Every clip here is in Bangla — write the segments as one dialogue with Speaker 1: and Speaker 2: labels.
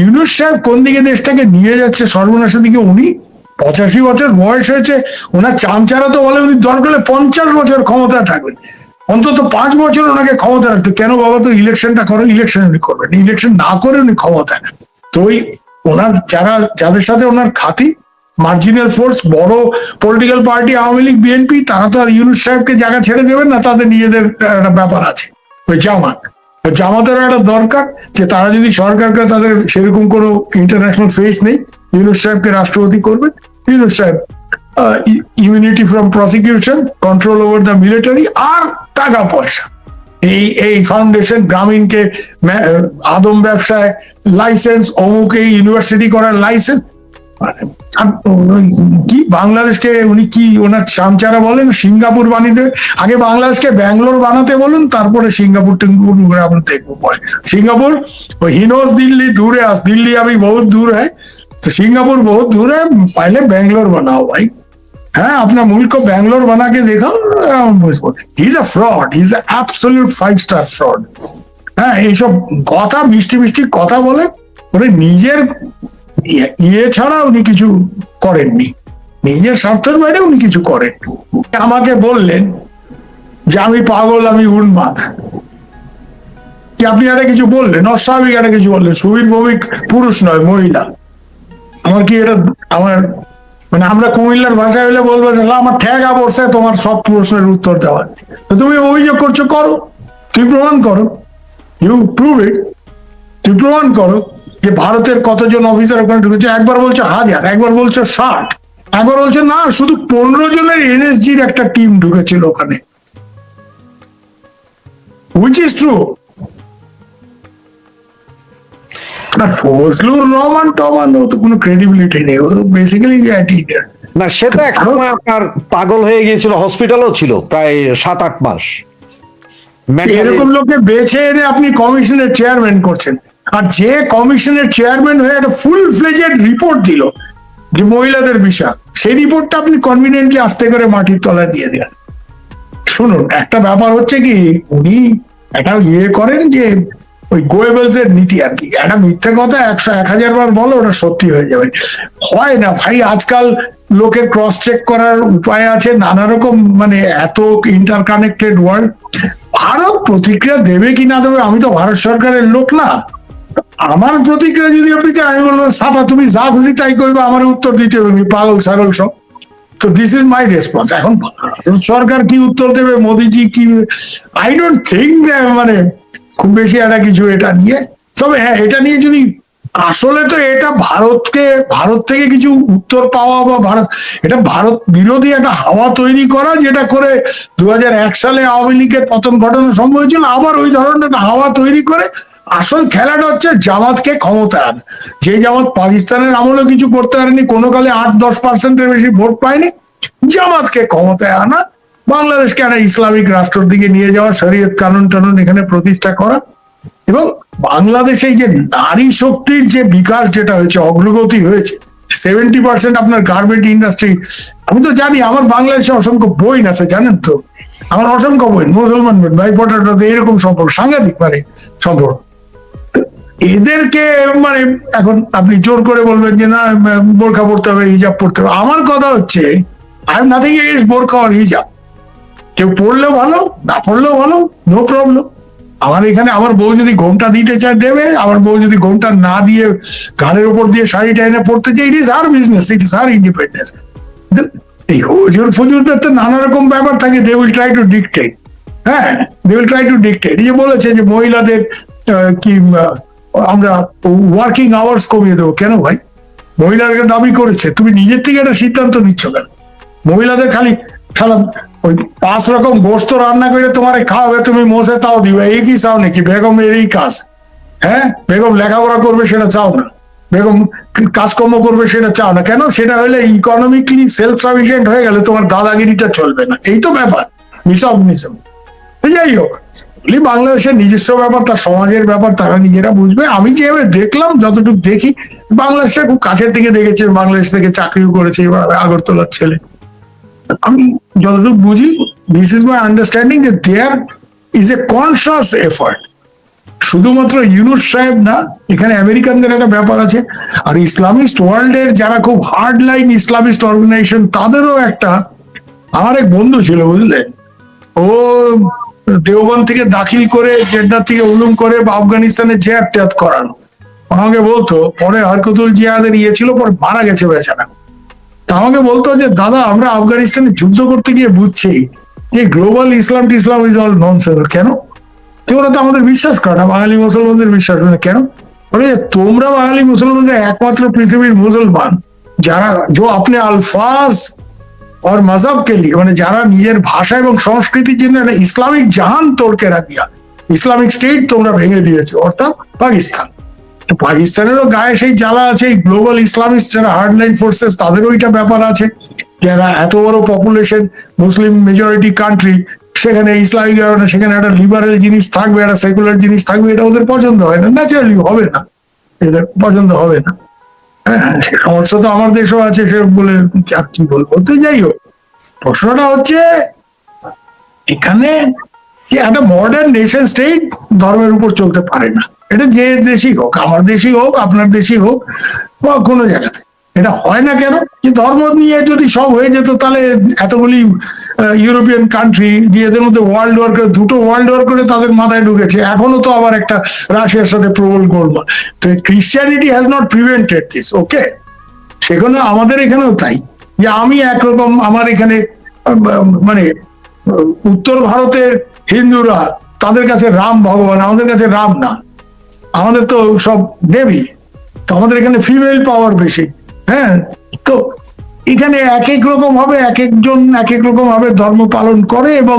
Speaker 1: ইউনূস সাহেব কোন দিকে দেশটাকে নিয়ে যাচ্ছে সর্বনাশের দিকে। উনি 85 বছর বয়স হয়েছে, ওনার চামচারা তো বলে উনি দরকার 50 বছর ক্ষমতায় থাকবেন, অন্তত 5 বছর ওনাকে ক্ষমতা রাখতো। কেন বাবা, তো ইলেকশনটা করো, ইলেকশন উনি করবেন, ইলেকশন না করে উনি ক্ষমতায়। তো ওই ওনার যাদের সাথে ওনার খাতি মার্জিনাল ফোর্স, বড় political party Awami League BNP, তারা তো আর ইউনূস সাহেবকে জায়গা ছেড়ে দেবেন না, তাদের নিজেদের একটা ব্যাপার আছে। ওই জামাতের একটা দরকার যে তারা যদি সরকার করে, তাদের সেরকম কোনো ইন্টারন্যাশনাল ফেস নেই, ইউনূস সাহেবকে রাষ্ট্রপতি করবেন। ইউনূস সাহেব immunity from prosecution, control over the military, আর টাকা পয়সা। এই ফাউন্ডেশন গ্রামীণকে আদম ব্যবসায় লাইসেন্স, অমুকে ইউনিভার্সিটি করার লাইসেন্স। কি বাংলাদেশকে উনি কি ওনার চামচারা বলেন সিঙ্গাপুর বানিয়ে, আগে বাংলাদেশকে ব্যাঙ্গালোর বানাতে বলুন, তারপরে সিঙ্গাপুর টিঙ্গাপুর আমরা দেখবো। সিঙ্গাপুর ওই হিনোস দিল্লি দূরে দিল্লি আমি বহুত দূর হ্যাঁ, तो सिंगापुर बहुत दूर है, पहले बेंगलोर बनाओ भाई। है अपना मुल्क को बेंगलोर बना के देखो। He is a fraud, he is absolute 5 star fraud. হ্যাঁ, এইসব কথা মিষ্টি মিষ্টি কথা বলে, উনি নিজের ইয়ে ছাড়া উনি কিছু করেননি, নিজের স্বার্থের বাইরে উনি কিছু করেন। আমাকে বললেন যে আমি পাগল, আমি উন্মাদ, কি আপনি একটা কিছু বললেন, অস্বাভাবিক একটা কিছু বললেন। সুবীর ভৌমিক পুরুষ নয়, মহিলা। আমার কি এটা আমার মানে আমরা কুমিল্লার ভাষায় হলে বলবো আমার ঠেকা পড়ছে তোমার সব প্রশ্নের উত্তর দেওয়ার। তো তুমি অভিযোগ করছো, করো, তুই প্রমাণ করো, ইউ প্রুভ ইট, তুই প্রমাণ করো যে ভারতের কতজন অফিসার ওখানে ঢুকেছে। একবার বলছো 1000, একবার বলছো 60, একবার বলছো না শুধু 15 জনের এনএসজির একটা টিম ঢুকেছিল ওখানে, which is true. Fazlur Rahman টমান তো কোনো ক্রেডিবিলিটি নেই, ও বেসিক্যালি
Speaker 2: না, সে তো এক সময় আপনার পাগল হয়ে গিয়েছিল, হসপিটালও ছিল প্রায় 7-8 মাস।
Speaker 1: এরকম লোককে বেছে এনে আপনি কমিশনের চেয়ারম্যান করছেন, আর যে কমিশনের চেয়ারম্যান হয়ে একটা ফুল ফ্লেজেড রিপোর্ট দিল যে মহিলাদের বিষয়, সেই রিপোর্টটা আপনি কনভিনিয়েন্টলি আস্তে করে মাটির তলায় দিয়ে দেন। শুনুন, একটা ব্যাপার হচ্ছে কি, উনি একটা ইয়ে করেন যে ওই গোয়েবলস এর নীতি আর কি, একটা মিথ্যে কথা 100-1000 বার বলো ওটা সত্যি হয়ে যাবে, হয় না ভাই। আজকাল লোকের ক্রস চেক করার উপায় আছে নানা রকম, মানে এত ইন্টারকানেক্টেড ওয়ার্ল্ড। ভারত প্রতিক্রিয়া দেবে কি না দেবে, আমি তো ভারত সরকারের লোক না, আমার প্রতিক্রিয়া যদি আপনি আমি বলবো সাফা তুমি যা খুশি তাই করবে, আমার উত্তর দিতে হবে, পাগল ছাগল সব। তো দিস ইজ মাই রেসপন্স। এখন সরকার কি উত্তর দেবে, মোদিজি কি, আই ডোন্ট থিঙ্ক মানে খুব বেশি একটা কিছু এটা নিয়ে। তবে হ্যাঁ, এটা নিয়ে যদি আসলে তো এটা ভারত থেকে কিছু উত্তর পাওয়া বা এটা ভারত বিরোধী একটা হাওয়া তৈরি করা, যেটা করে 2001 সালে আওয়ামী লীগের পতন ঘটানো সম্ভব হয়েছিল, আবার ওই ধরনের একটা হাওয়া তৈরি করে আসল খেলাটা হচ্ছে জামাতকে ক্ষমতায় আনা। যে জামাত পাকিস্তানের আমলেও কিছু করতে পারেনি, কোনো কালে 8-10% বেশি ভোট পায়নি, জামাতকে ক্ষমতায় আনা, বাংলাদেশকে একটা ইসলামিক রাষ্ট্রের দিকে নিয়ে যাওয়া, শরীয়ত কানুন টানুন এখানে প্রতিষ্ঠা করা, এবং বাংলাদেশে যে নারী শক্তির যে বিকাশ যেটা হয়েছে, অগ্রগতি হয়েছে, 70% আপনার গার্মেন্ট ইন্ডাস্ট্রি। আমি তো জানি, আমার বাংলাদেশে অসংখ্য বই আছে জানেন তো, আমার অসংখ্য বই, মুসলমান ভাই ফোটাতে এরকম সম্পর্ক, সাংঘাতিক মানে সম্পর্ক। এদেরকে মানে এখন আপনি জোর করে বলবেন যে না বোরখা পড়তে হবে, হিজাব পড়তে হবে। আমার কথা হচ্ছে আই এম নাথিং এগেইনস্ট বোরখা আর হিজাব, কেউ পড়লেও ভালো, না পড়লেও ভালো, নো প্রবলেম। আমার এখানে আমার বউ যদি ঘোমটা দিতে চায় দেবে, আমার বউ যদি ঘোমটা না দিয়ে ঘাড়ের উপর দিয়ে শাড়ি টাইনে পড়তে চায়, it is her business, it is her independence. এই হুজুর ফুজুরদের তো নানা রকম ব্যাপার থাকে, they will try to dictate. হ্যাঁ, they will try to dictate. এই যে বলেছে যে মহিলাদের কি আমরা ওয়ার্কিং আওয়ার্স কমিয়ে দেবো, কেন ভাই? মহিলাদের দাবি করেছে, তুমি নিজের থেকে একটা সিদ্ধান্ত নিচ্ছ কেন? মহিলাদের খালি ওই 5 রকম গোস্ত রান্না করে তোমার খাওয়াবে, তুমি মোছে তাও দিবে, এই কি চাও নাকি? বেগমের এই কাজ, হ্যাঁ, বেগম লেখাপড়া করবে সেটা চাও না, বেগম কাজকর্ম করবে সেটা চাও না, কেন? সেটা হলে ইকোনমিক্যালি সেলফ সাফিসিয়েন্ট হয়ে গেলে তোমার দাদাগিরিটা চলবে না, এই তো ব্যাপার, মিসব। যাই হোক, বাংলাদেশের নিজস্ব ব্যাপার, তার সমাজের ব্যাপার, তারা নিজেরা বুঝবে। আমি যেভাবে দেখলাম, যতটুকু দেখি, বাংলাদেশে খুব কাছের থেকে দেখেছে, বাংলাদেশ থেকে চাকরিও করেছে, এবার আগরতলার ছেলে। আমি যতটুকু বুঝি, দিস ইজ মাই আন্ডারস্ট্যান্ডিং, যে there is a conscious effort শুধুমাত্র ইউনুস সাহেব না, এখানে আমেরিকানদের একটা ব্যাপার আছে, আর ইসলামিস্ট ওয়ার্ল্ডের যারা খুব হার্ড লাইন ইসলামিস্ট অর্গানাইজেশন তাদেরও একটা। আমার এক বন্ধু ছিল, বুঝলেন, ও দেওবন্দ থেকে দাখিল করে জেড্ডা থেকে উলুম করে বা আফগানিস্তানে জিহাদ টিহাদ করানো। আমাকে বলতো পরে হরকতুল জিহাদের ছিল, পরে মারা গেছে বেচারা। আমাকে বলতো যে দাদা, আমরা আফগানিস্তানে যুদ্ধ করতে গিয়ে বুঝছি যে global Islam is all nonsense. কেন? তোমরা তো আমাদের বিশ্বাস করো না, বাঙালি মুসলমানদের বিশ্বাস করে না। কেন? বলে তোমরা বাঙালি মুসলমানরা একমাত্র পৃথিবীর মুসলমান যারা আপনি আলফাজ আর মজহব কে লিয়ে, মানে যারা নিজের ভাষা এবং সংস্কৃতির জন্য একটা ইসলামিক জাহান তোড়কে রাখিয়া ইসলামিক স্টেট তোমরা ভেঙে দিয়েছো, অর্থাৎ পাকিস্তান। পাকিস্তানেরও গায়ে সেই জ্বালা আছে, গ্লোবাল ইসলামিস্ট যারা হার্ডলাইন ফোর্সেস তাদেরও ওইটা ব্যাপার আছে, যারা এত বড় পপুলেশন মুসলিম মেজরিটি কান্ট্রি, সেখানে ইসলামিক সেখানে একটা লিবারেল জিনিস থাকবে, একটা সেকুলার জিনিস থাকবে, এটা ওদের পছন্দ হয় না, ন্যাচারালি হবে না, এটা পছন্দ হবে না। হ্যাঁ, সে সমস্যা তো আমার দেশেও আছে, সে বলে কি বলবো। তো যাই হোক, প্রশ্নটা হচ্ছে এখানে একটা মডার্ন নেশন স্টেট ধর্মের উপর চলতে পারে না। এটা যে দেশই হোক, আমার দেশই হোক, আপনার দেশই হোক, বা কোনো জায়গাতে এটা হয় না। কেন? যে ধর্ম নিয়ে যদি সব হয়ে যেত, তাহলে এতগুলি ইউরোপিয়ান কান্ট্রি নিজেদের মধ্যে ওয়ার্ল্ড ওয়ার করে, দুটো ওয়ার্ল্ড ওয়ার করে তাদের মাথায় ঢুকেছে, এখনো তো আবার একটা রাশিয়ার সাথে প্রবল গোলমাল। তো Christianity has not prevented this. Okay, সেখানে আমাদের এখানেও তাই, যে আমি একরকম, আমার এখানে মানে উত্তর ভারতের হিন্দুরা তাদের কাছে রাম ভগবান, আমাদের কাছে রাম না, আমাদের তো সব দেবী। তো আমাদের এখানে ফিমেল পাওয়ার বেশি। হ্যাঁ, তো এখানে এক এক রকম ভাবে এক একজন এক এক রকম ভাবে ধর্ম পালন করে, এবং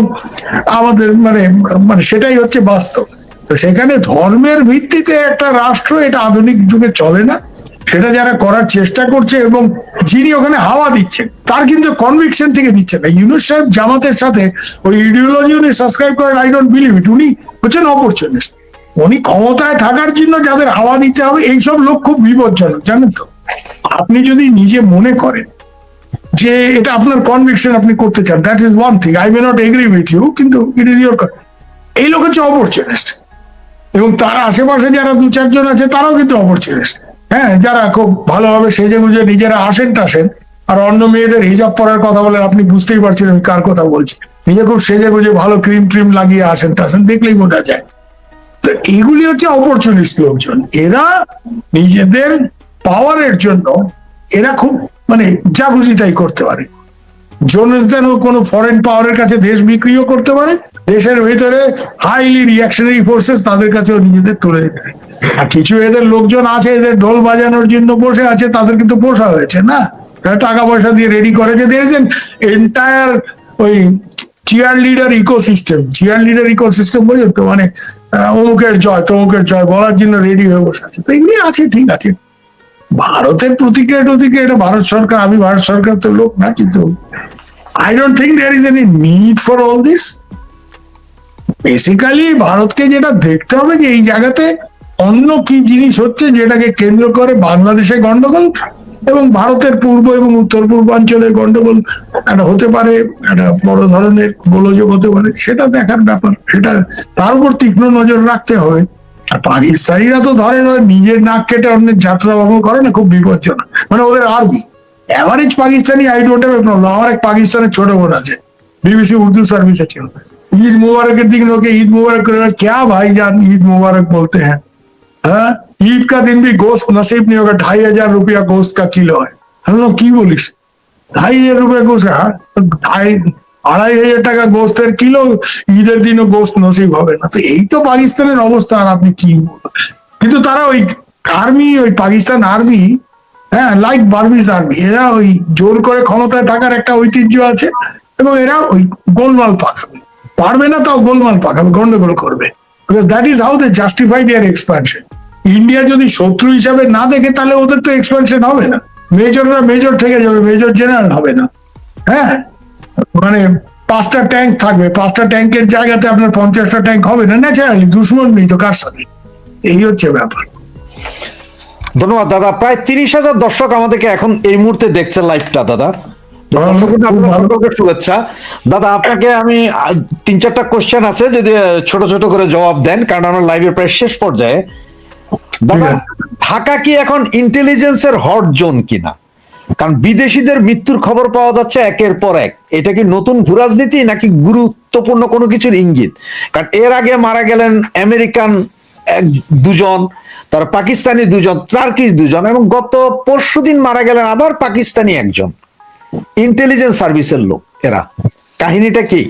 Speaker 1: আমাদের মানে মানে সেটাই হচ্ছে বাস্তব। তো সেখানে ধর্মের ভিত্তিতে একটা রাষ্ট্র, এটা আধুনিক যুগে চলে না। সেটা যারা করার চেষ্টা করছে এবং যিনি ওখানে হাওয়া দিচ্ছেন, তার কিন্তু কনভিকশন থেকে দিচ্ছে না। ইউনুস সাহেব জামাতের সাথে ওই ইডিওলজি উনি সাবস্ক্রাইব করেন, আই ডোন্ট বিলিভ ইট। উনি হচ্ছেন অপরচুনিস্ট। উনি ক্ষমতায় থাকার জন্য যাদের হাওয়া দিতে হবে, এইসব লোক খুব বিপজ্জনক, জানেন তো। আপনি যদি নিজে মনে করেন যে এটা আপনার কনভিকশন, আপনি করতে চান, that is one thing, I may not agree with you, কিন্তু ইট ইজ ইউর। এই লোক হচ্ছে অপরচুনিস্ট, এবং তার আশেপাশে যারা দু চারজন আছে তারাও কিন্তু অপরচুনিস্ট। হ্যাঁ, যারা খুব ভালোভাবে সেজে গুজে নিজেরা আসেন টাসেন, আর অন্য মেয়েদের হিজাব পরার কথা বলে, আপনি বুঝতেই পারছেন আমি কার কথা বলছি। নিজে খুব সেজে গুজে ভালো ক্রিম ট্রিম লাগিয়ে আসেন টাসেন, দেখলেই বোঝা যায়। তো এইগুলি হচ্ছে অপরচুনিস্ট লোকজন। এরা নিজেদের পাওয়ারের জন্য এরা খুব মানে যা খুশি তাই করতে পারে। যেন কোনো ফরেন পাওয়ারের কাছে দেশ বিক্রিও করতে পারে, দেশের ভেতরে হাইলি রিয়াকশনারি ফোর্সেস তাদের কাছেও নিজেদের তুলে দিতে পারে। আর কিছু এদের লোকজন আছে, এদের ঢোল বাজানোর জন্য বসে আছে, তাদের কিন্তু পোষা হয়েছে না, টাকা পয়সা দিয়ে রেডি করে যে দিয়েছেন এন্টায়ার ওই চিয়ার লিডার ইকোসিস্টেম বোঝেন তো, মানে অমুকের জয় তমুকের জয় বলার জন্য রেডি হয়ে বসে আছে। তো এগুলি আছে, ঠিক আছে। ভারতের প্রতিক্রিয়া এটা ভারত সরকার, আমি ভারত সরকার তো লোক না, কিন্তু I don't think there is any need for all this. Basically ভারতকে যেটা দেখতে হবে যে এই জায়গাতে অন্য কি জিনিস হচ্ছে, যেটাকে কেন্দ্র করে বাংলাদেশে গন্ডগোল এবং ভারতের পূর্ব এবং উত্তর পূর্বাঞ্চলে গন্ডগোল একটা হতে পারে, একটা বড় ধরনের গোলযোগ হতে পারে, সেটা দেখার ব্যাপার। সেটা তার উপর তীক্ষ্ণ নজর রাখতে হবে। আর পাকিস্তানিরা তো ধরেন নিজের নাক কেটে অন্যের যাত্রা ভঙ্গ করে না, খুব বিপজ্জনক। মানে ওদের army average Pakistani, I don't have a problem. আমার এক পাকিস্তানের ছোট বোন আছে, বিবিসি উর্দু সার্ভিসে ছিল। ঈদ मुबारक দিন লোকে ঈদ मुबारक করে, क्या भाई जान ঈদ मुबारक बोलते हैं। हाँ, ईद का दिन भी गोश्त नसीब नहीं होगा, 2500 रुपया गोश्त का किलो है। हम लोग की बोलिस 2500 रुपया गोश्त, हाँ 2500 টাকা গোস্তের কিলো, ঈদের দিনও গোস্ত নসিব হবে না। তো এই তো পাকিস্তানের অবস্থা, আর আপনি কি বলবেন। কিন্তু তারা ওই আর্মি, ওই পাকিস্তান আর্মি, হ্যাঁ, লাইক বার্মিজ আর্মি, এরা ওই জোর করে ক্ষমতায় থাকার একটা ঐতিহ্য আছে, এবং এরা ওই গোলমাল পাকাবে, পারবে না তাও গোলমাল পাকাবে, গন্ডগোল করবে। That is how they justify their expansion. India যদি শত্রু হিসাবে না দেখে, তাহলে ওদের তো এক্সপ্যানশন হবে না। মেজররা মেজর থেকে যাবে, মেজর জেনারেল হবে না। হ্যাঁ, মানে 5টা ট্যাঙ্ক থাকবে, 5টা ট্যাঙ্কের জায়গাতে আপনার 50টা ট্যাঙ্ক হবে না। ন্যাচারালি দুশ্মন নেই তো কার সাথে, এই হচ্ছে ব্যাপার।
Speaker 2: ধন্যবাদ দাদা। প্রায় 30,000 দর্শক আমাদেরকে এখন এই মুহূর্তে দেখছে লাইভটা দাদা। তো সকলকে শুভেচ্ছা। দাদা আপনাকে আমি 3-4টা কোশ্চেন আছে, যদি ছোট ছোট করে জবাব দেন, কারণ আমরা লাইভের প্রায় শেষ পর্যায়ে। দাদা, ঢাকা কি এখন ইন্টেলিজেন্সের হট জোন কিনা? কারণ বিদেশিদের মৃত্যুর খবর পাওয়া যাচ্ছে একের পর এক। এটা কি নতুন ভূরাজনীতি নাকি গুরুত্বপূর্ণ কোনো কিছুর ইঙ্গিত? কারণ এর আগে মারা গেলেন আমেরিকান 2জন, তার পাকিস্তানি 2জন, টার্কিশ 2জন, এবং গত পরশুদিন মারা গেলেন আবার পাকিস্তানি 1জন। ইন্টেলিজেন্স সার্ভিসের লোক এরা। কাহিনীটা কি?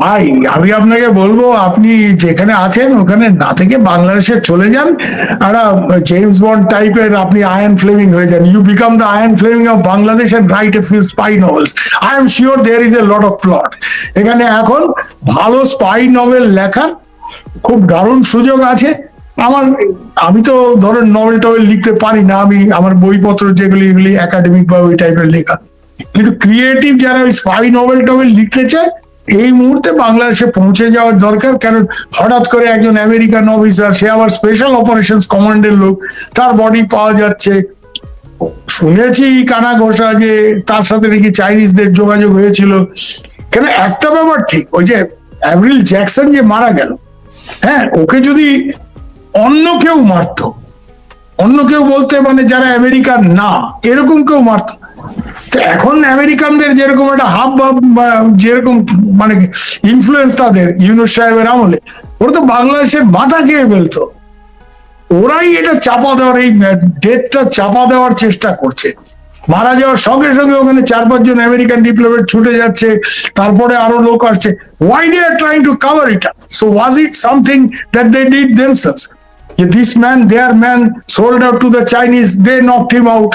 Speaker 1: ভাই আমি আপনাকে বলবো, আপনি যেখানে আছেন ওখানে না থেকে বাংলাদেশে চলে যান, একটা জেমস বন্ড টাইপের আপনি আয়ান ফ্লেমিং হয়ে যান। You become the Ian Fleming of Bangladesh and write a few spy novels. I am sure there is a lot of plot. এখানে এখন ভালো স্পাই নভেল লেখা খুব দারুণ সুযোগ আছে। আমি তো ধরেন নভেল টভেল লিখতে পারি না, আমি আমার বইপত্র যেগুলি এগুলি একাডেমিক বা ওই টাইপের লেখা, কিন্তু ক্রিয়েটিভ যারা ওই স্পাই নভেল টভেল লিখতে চায় এই মুহূর্তে বাংলাদেশে পৌঁছে যাওয়ার দরকার। কারণ হঠাৎ করে একজন আমেরিকান অফিসার, সে আবার স্পেশাল অপারেশনস কমান্ডের লোক, তার বডি পাওয়া যাচ্ছে। শুনেছি কানা ঘোষা যে তার সাথে নাকি চাইনিজদের যোগাযোগ হয়েছিল। কেন একটা ব্যাপার ঠিক, ওই যে অ্যাভরিল জ্যাকসন যে মারা গেল, হ্যাঁ, ওকে যদি অন্য কেউ মারতো, অন্য কেউ বলতে মানে যারা আমেরিকান না এরকম কেউ মারতো, তো এখন আমেরিকানদের যেরকম একটা হাব ভাব যেরকম মানে ইনফ্লুয়েন্স তাদের ইউনুস সাহেবের আমলে, ওরা তো বাংলাদেশের মাথা খেয়ে ফেলতো। ওরাই এটা চাপা দেওয়ার, এই ডেথটা চাপা দেওয়ার চেষ্টা করছে। মারা যাওয়ার সঙ্গে সঙ্গে ওখানে 4-5 জন আমেরিকান ডিপ্লোমেট ছুটে যাচ্ছে, তারপরে আরো লোক আসছে। Why they are trying to cover it up? So was it something that they did themselves? This man, their man sold out to the Chinese, they knocked him out.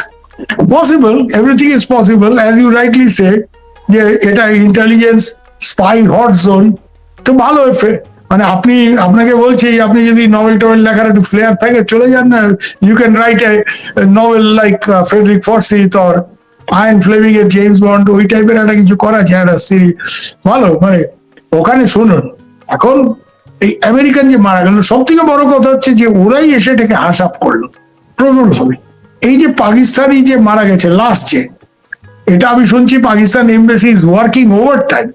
Speaker 1: Possible, everything is possible, as you rightly said, যে এটা ইন্টেলিজেন্স স্পাই হট জোন। তো ভালো মানে আপনাকে বলছি, আপনি যদি নভেল টভেল লেখার একটু ফ্লেয়ার থাকে চলে যান না, you can write a novel like Frederick Forsyth or Ian Fleming এর জেমস বন্ড, ওই টাইপের একটা কিছু করা যায়, একটা সিরিজ ভালো। মানে ওখানে শুনুন, এখন এই আমেরিকান যে মারা গেল, সব থেকে বড় কথা হচ্ছে যে ওরাই এসে এটাকে আশাপ করলো প্রবল ভাবে। এই যে পাকিস্তানি যে মারা গেছে লাস্টে, এটা আমি শুনছি Pakistan embassy is working over time,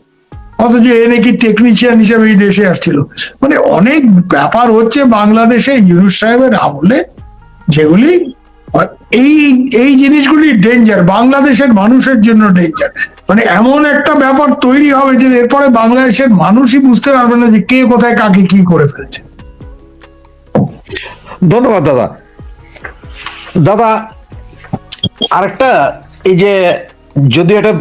Speaker 1: অথচ এ নাকি টেকনিশিয়ান হিসেবে এই দেশে আসছিল। মানে অনেক ব্যাপার হচ্ছে বাংলাদেশে ইউনুস সাহেবের আমলে, যেগুলি এই জিনিসগুলি ডেঞ্জার, বাংলাদেশের মানুষের জন্য ডেঞ্জার। মানে এমন একটা ব্যাপার তৈরি হবে যে এরপরে বাংলাদেশের মানুষই বুঝতে পারবে না যে কে কোথায় কাকে কি করে ফেলছে।
Speaker 2: ধন্যবাদ দাদা। দাদা আরেকটা, এই যে যদি এটা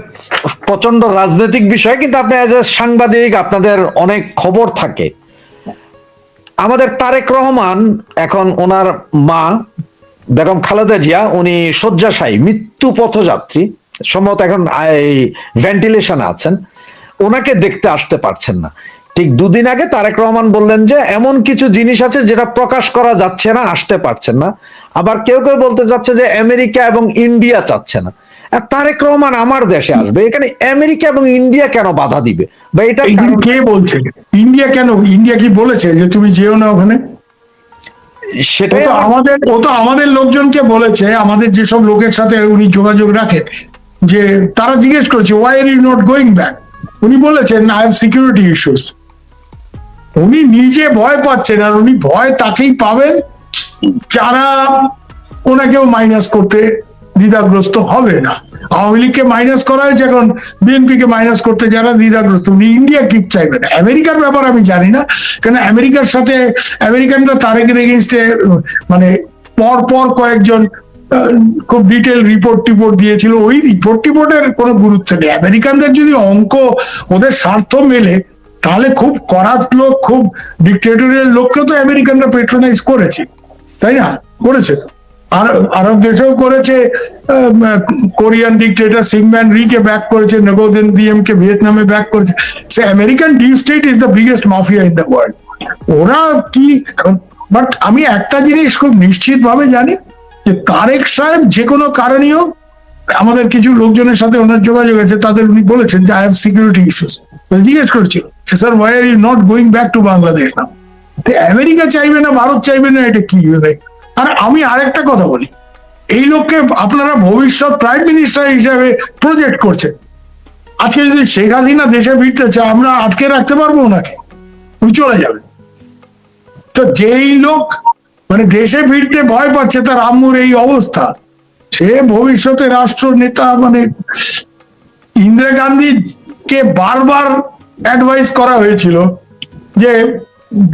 Speaker 2: প্রচন্ড রাজনৈতিক বিষয়, কিন্তু আপনি এজ এ সাংবাদিক আপনাদের অনেক খবর থাকে। আমাদের তারেক রহমান, এখন ওনার মা বেগম খালেদা জিয়া, উনি শয্যাশায়ী, মৃত্যু পথযাত্রী, সম্ভবত এখন ভেন্টিলেশনে আছেন, ওনাকে দেখতে আসতে পারছেন না। ঠিক 2 দিন আগে তারেক রহমান বললেন যে এমন কিছু জিনিস আছে যেটা প্রকাশ করা যাচ্ছে না, আসতে পারছেন না। আবার কেউ কেউ বলতে যাচ্ছে যে আমেরিকা এবং ইন্ডিয়া চাচ্ছে না। আর তারেক রহমান আমার দেশে আসবে, এখানে আমেরিকা এবং ইন্ডিয়া কেন বাধা দিবে? বা এটা
Speaker 1: কে বলছে? ইন্ডিয়া কেন? ইন্ডিয়া কি বলেছে যে তুমি যেও না ওখানে? সেটাই তো আমাদের লোকজনকে বলেছে, আমাদের যেসব লোকের সাথে উনি যোগাযোগ রাখেন, যে তারা জিজ্ঞেস করেছে why are you not going back. উনি বলেছেন আই হ্যাভ সিকিউরিটি ইস্যুস। উনি নিজে ভয় পাচ্ছেন, আর উনি ভয় তাকেই পাবেন যারা ওনাকেও মাইনাস করতে দ্বিধাগ্রস্ত হবে না। আওয়ামী লীগকে মাইনাস করা হয়েছে, এখন বিএনপি কে মাইনাস করতে যারা দ্বিধাগ্রস্ত। উনি ইন্ডিয়া কিক চাইবেন। আমেরিকার ব্যাপার আমি জানি না, কেন আমেরিকার সাথে আমেরিকানরা তারেকের এগেইনস্টে মানে পর কয়েকজন খুব ডিটেল রিপোর্ট দিয়েছিল। ওই রিপোর্টের কোনো গুরুত্ব নেই। আমেরিকানদের যদি অঙ্ক ওদের স্বার্থ মেলে, তাহলে খুব করাপ্ট লোক, খুব ডিক্টেটরিয়াল লোককে তো আমেরিকানরা পেট্রোনাইজ করেছে, তাই না? করেছে তো, আর আরব দেশেও করেছে। কোরিয়ান ডিক্টেটর সিংম্যান রিকে ব্যাক করেছে, নগোদেন দিয়েম কে ভিয়েতনামে ব্যাক করেছে। সে American deep state is the biggest mafia in the world. ওরা কি, বাট আমি একটা জিনিস খুব নিশ্চিত ভাবে জানি যে তারেক সাহেব যে কোনো কারণেও, আমাদের কিছু লোকজনের সাথে ওনার যোগাযোগ আছে, তাদের উনি বলেছেন যে আই হ্যাভ সিকিউরিটি ইস্যুস। জিজ্ঞেস করছিল sir why are you not going back to Bangladesh না? আমেরিকা চাইবে না, ভারত চাইবে না, এটা কি হবে? আর আমি আরেকটা কথা বলি, এই লোককে আপনারা ভবিষ্যৎ প্রাইম মিনিস্টার হিসেবে প্রজেক্ট করছেন। আজকে যদি শেখ হাসিনা দেশে ফিরতে চায়, আমরা আটকে রাখতে পারবো ওনাকে? উনি চলে যাবেন। তো যেই লোক মানে দেশে ফিরতে ভয় পাচ্ছে, তার আম্মুর এই অবস্থা, সে ভবিষ্যতে রাষ্ট্র নেতা। মানে ইন্দিরা গান্ধীকে বারবার অ্যাডভাইস করা হয়েছিল যে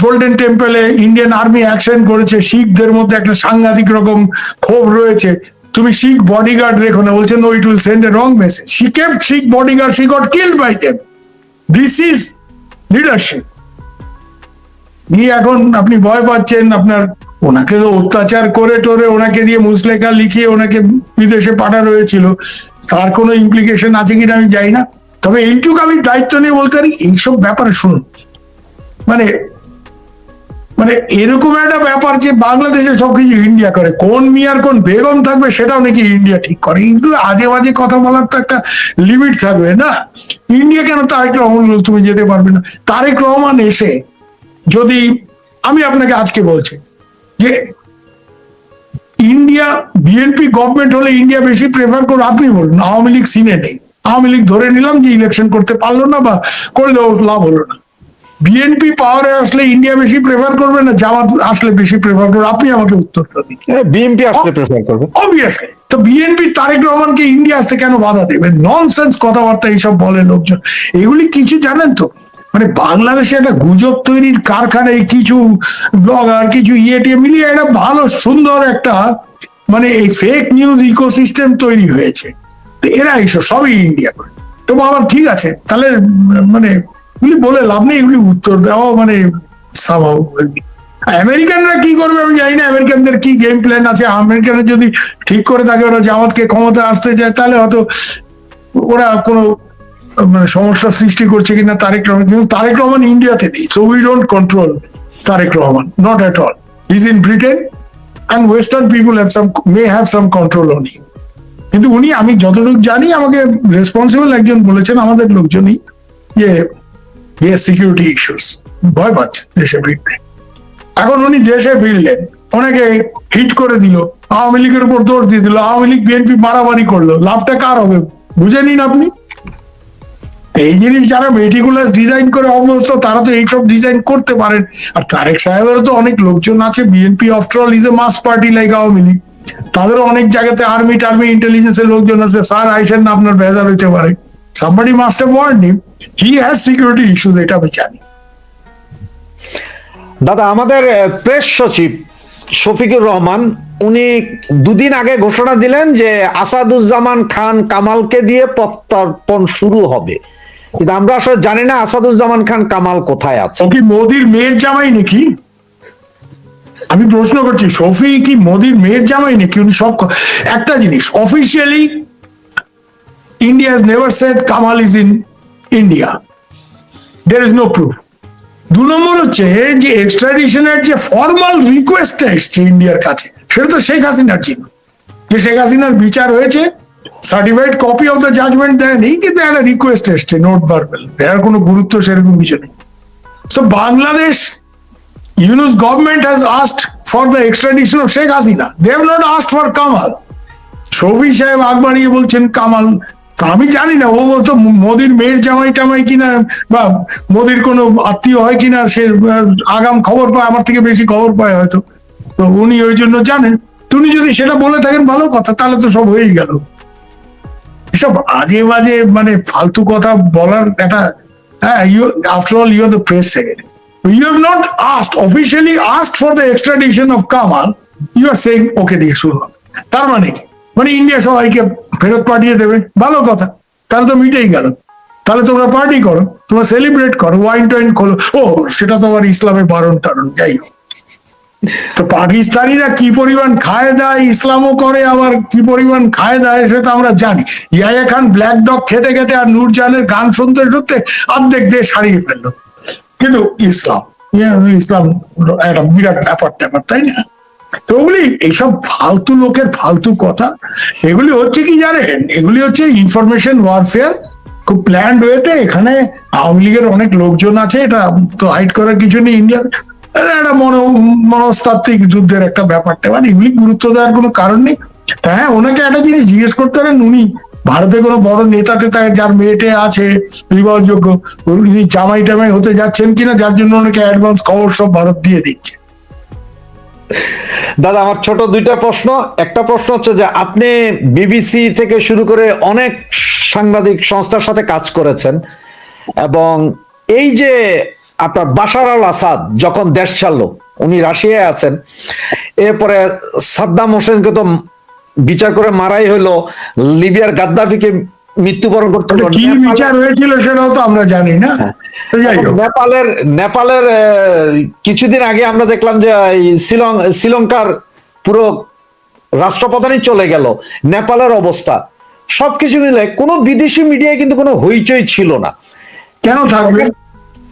Speaker 1: গোল্ডেন টেম্পলে ইন্ডিয়ান আর্মি অ্যাকশন করেছে, শিখদের মধ্যে একটা সাংঘাতিক রকম ক্ষোভ রয়েছে, তুমি শিখ বডিগার্ড রেখো না। বলছে no, it will send a wrong message. She kept Sikh bodyguard, she got killed by them. This is leadership. এখন আপনি ভয় পাচ্ছেন, আপনার ওনাকে তো অত্যাচার করে টোরে ওনাকে দিয়ে মুসলেখা লিখিয়ে ওনাকে বিদেশে পাঠানো হয়েছিল, তার কোনো ইমপ্লিকেশন আছে কিনা আমি জানি না। তবে এইটুকু আমি দায়িত্ব নিয়ে বলতে পারি, এইসব ব্যাপারে শুনুন, মানে মানে এরকম একটা ব্যাপার যে বাংলাদেশে সবকিছু ইন্ডিয়া করে, কোন মিয়ার কোন বেগম থাকবে সেটাও নাকি ইন্ডিয়া ঠিক করে। কিন্তু আজে বাজে কথা বলার তো একটা লিমিট থাকবে না? ইন্ডিয়া কেন তারেক রহমান তুমি যেতে পারবে না? তারেক রহমান এসে যদি, আমি আপনাকে আজকে বলছি যে ইন্ডিয়া বিএনপি গভর্নমেন্ট হলে ইন্ডিয়া বেশি প্রেফার করবে, আপনি বলুন। আওয়ামী লীগ সিনে নেই, আওয়ামী লীগ ধরে নিলাম যে ইলেকশন করতে পারলো না বা করলেও লাভ হলো না। বিএনপি পাওয়ারে আসলে ইন্ডিয়া বেশি প্রেফার করবে না জামাত আসলে বেশি প্রেফার করবে? আপনি আমাকে উত্তরটা দিন।
Speaker 2: বিএনপি আসলে প্রেফার করবে
Speaker 1: অবভিয়াসলি। তো বিএনপি তারেক রহমানকে ইন্ডিয়া আসতে কেন বাধা দেবে? ননসেন্স কথাবার্তা এইসব বলে লোকজন। এগুলি কিছু জানেন তো, মানে বাংলাদেশে একটা গুজব তৈরির কারখানায় কিছু ব্লগার, কিছু ইয়েটিএ মিলিয়ে একটা ভালো সুন্দর একটা মানে এই ফেক নিউজ ইকোসিস্টেম তৈরি হয়েছে। এরা এইসব সবই ইন্ডিয়া করে। তো বাবা ঠিক আছে, তাহলে মানে এগুলি বলে লাভ নেই, এগুলি উত্তর দেওয়া মানে স্বাভাবিক। আমেরিকানরা কি করবে আমি জানি না, আমেরিকানদের কি গেম প্ল্যান আছে। আমেরিকানরা যদি ঠিক করে থাকে ওরা জামাতকে ক্ষমতা আসতে যায়, তাহলে হয়তো ওরা কোনো মানে সমস্যার সৃষ্টি করছে কিনা তারেক রহমান। কিন্তু তারেক রহমান ইন্ডিয়াতে নেই, so we don't control Tarek Rahman, not at all. Is in Britain and western people have some, may have some control on him. কিন্তু উনি, আমি যতটুকু জানি, আমাকে রেসপন্সিবল একজন বলেছেন আমাদের লোকজনই যে সিকিউরিটি ইস্যুস, ভয় পাচ্ছে দেশে ফিরতে। এখন উনি দেশে ফিরলেন, ওনাকে হিট করে দিল, আওয়ামী লীগের উপর দোষ দিয়ে দিল, আওয়ামী লীগ বিএনপি মারামারি করলো, লাভটা কার হবে বুঝে নিন আপনি। এই জিনিস যারা মেটিকুলাস ডিজাইন করে অভ্যস্ত, তারা তো এইসব ডিজাইন করতে পারেন। আর তারেক সাহেবেরও তো অনেক লোকজন আছে, BNP after all is a mass party like Awami League. তাদেরও অনেক জায়গাতে আর্মি টার্মি ইন্টেলিজেন্সের লোকজন আছে, স্যার আইসেন না, আপনার ভেজাল হইতে পারে। somebody must have warned him. He has security issues, এটা আমি জানি।
Speaker 2: দাদা, আমাদের প্রেস সচিব শফিকুর রহমান উনি দুদিন আগে ঘোষণা দিলেন যে আসাদুজ্জামান খান কামালকে দিয়ে প্রত্যর্পণ শুরু হবে, কিন্তু আমরা আসলে জানি না আসাদুজ্জামান খান কামাল কোথায় আছে।
Speaker 1: কি মোদির মেয়ের জামাই নাকি? আমি প্রশ্ন করছি, শফি কি মোদির মেয়ের জামাই নাকি? উনি সব একটা জিনিস, officially India has never said Kamal is in India. There is no proof. 2 নম্বর হচ্ছে যে এক্সট্রাডিশনের যে ফর্মাল রিকোয়েস্টটা এসছে ইন্ডিয়ার কাছে, সেটা তো শেখ হাসিনার ছিল, যে শেখ হাসিনার বিচার হয়েছে, certified copy of the judgment দেয়নি, কিন্তু একটা রিকোয়েস্ট এসছে নোট ভার্বাল, এর কোনো গুরুত্ব সেরকম কিছু নেই। So Bangladesh, Yunus government has asked for the extradition of Sheikh Hasina, they have not asked for Kamal. Shafi সাহেব আকবরিয়ে বলছেন কামাল, আমি জানি না ও তো মোদির মেয়ের জামাই টামাই কিনা বা মোদির কোনো আত্মীয় হয় কিনা, সে আগাম খবর পায়, আমার থেকে বেশি খবর পায় হয়তো, তো উনি ওই জন্য জানেন। তুমি যদি সেটা বলে থাকেন ভালো কথা, তাহলে তো সব হয়েই গেল। এসব আজে বাজে মানে ফালতু কথা বলার একটা, হ্যাঁ, after all you are the press secretary, you have not asked, officially asked for the extradition of Kamal, you are saying ওকে দিয়ে শুরু হবে। তার মানে কি? মানে ইন্ডিয়া সবাইকে ফেরত পাঠিয়ে দেবে, ভালো কথা, তাহলে তো মিটেই গেল। তাহলে তোমরা পার্টি করো, তোমরা সেলিব্রেট করো, ওয়াইন টোয়াইন খোলো। ও সেটা তো আবার ইসলামে বারণ টারণ, যাই হোক। তো পাকিস্তানিরা কি পরিমাণ খায় দায়, ইসলামও করে, আবার কি পরিমাণ খায় দায় সেটা আমরা জানি। ইয়াহিয়া খান ব্ল্যাক ডগ খেতে খেতে আর নূরজাহানের গান শুনতে শুনতে অর্ধেক দেশ হারিয়ে ফেললো। কিন্তু ইসলাম একটা বিরাট ব্যাপার ট্যাপার, তাই না? তো ওগুলি এইসব ফালতু লোকের ফালতু কথা। এগুলি হচ্ছে কি জানেন, এগুলি হচ্ছে ইনফরমেশন ওয়ারফেয়ার, খুব প্ল্যান্ড ওয়েতে। এখানে আওয়ামী লীগের অনেক লোকজন আছে, এটা তো হাইড করার কিছু নেই। ইন্ডিয়ার একটা মনস্তাত্ত্বিক যুদ্ধের একটা ব্যাপারটা, মানে এগুলি গুরুত্ব দেওয়ার কোনো কারণ নেই। হ্যাঁ, ওনাকে একটা জিনিস জিজ্ঞেস করতে পারেন, উনি ভারতে কোনো বড় নেতা টেতা যার মেয়েটে আছে বিবাহযোগ্য, উনি জামাই টামাই হতে যাচ্ছেন কিনা, যার জন্য ওনাকে অ্যাডভান্স খবর সব ভারত দিয়ে দিচ্ছে।
Speaker 2: দাদা আমার ছোট দুইটা প্রশ্ন। একটা প্রশ্ন হচ্ছে যে আপনি বিবিসি থেকে শুরু করে অনেক সাংবাদিক সংস্থার সাথে কাজ করেছেন, এবং এই যে আপনার বাশার আল আসাদ যখন দেশ ছাড়লো, উনি রাশিয়ায় আছেন, এরপরে সাদ্দাম হোসেনকে তো বিচার করে মারাই হলো, লিবিয়ার গাদ্দাফিকে মৃত্যুবরণ করতে হলো,
Speaker 1: কি বিচার হয়েছিল সেটাও তো আমরা জানি না। তো যাই হোক,
Speaker 2: নেপালের কিছুদিন আগে আমরা দেখলাম যে এই শ্রীলঙ্কার পুরো রাষ্ট্রপ্রধানই চলে গেল, নেপালের অবস্থা, সবকিছু মিলে কোনো বিদেশি মিডিয়ায় কিন্তু কোনো হইচই ছিল না।
Speaker 1: কেন থাকবে?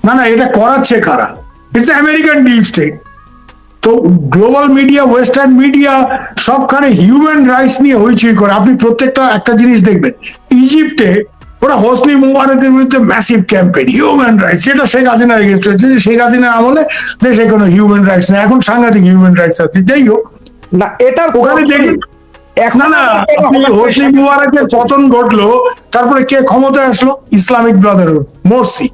Speaker 1: না না, এটা করাচ্ছে কারা? It's American deep state. তো গ্লোবাল মিডিয়া, ওয়েস্টার্ন মিডিয়া সবখানে হিউম্যান রাইটস নিয়ে হইচই করে। আপনি প্রত্যেকটা একটা জিনিস দেখবেন, ইজিপ্টে ওরা হোসনি মুবারকের বিরুদ্ধে ম্যাসিভ ক্যাম্পেইন, হিউম্যান রাইটস, সেটা শেখ হাসিনার এগেন্স্ট হয়েছে। শেখ হাসিনার আমলে দেশে কোনো হিউম্যান রাইটস নেই, এখন সাংঘাতিক হিউম্যান রাইটস আছে। যাই হোক,
Speaker 2: না এটার
Speaker 1: ওখানে দেখুন, না না, হোসনি মুবারকের পতন ঘটলো, তারপরে কে ক্ষমতায় আসলো? Islamic Brotherhood, Morsi.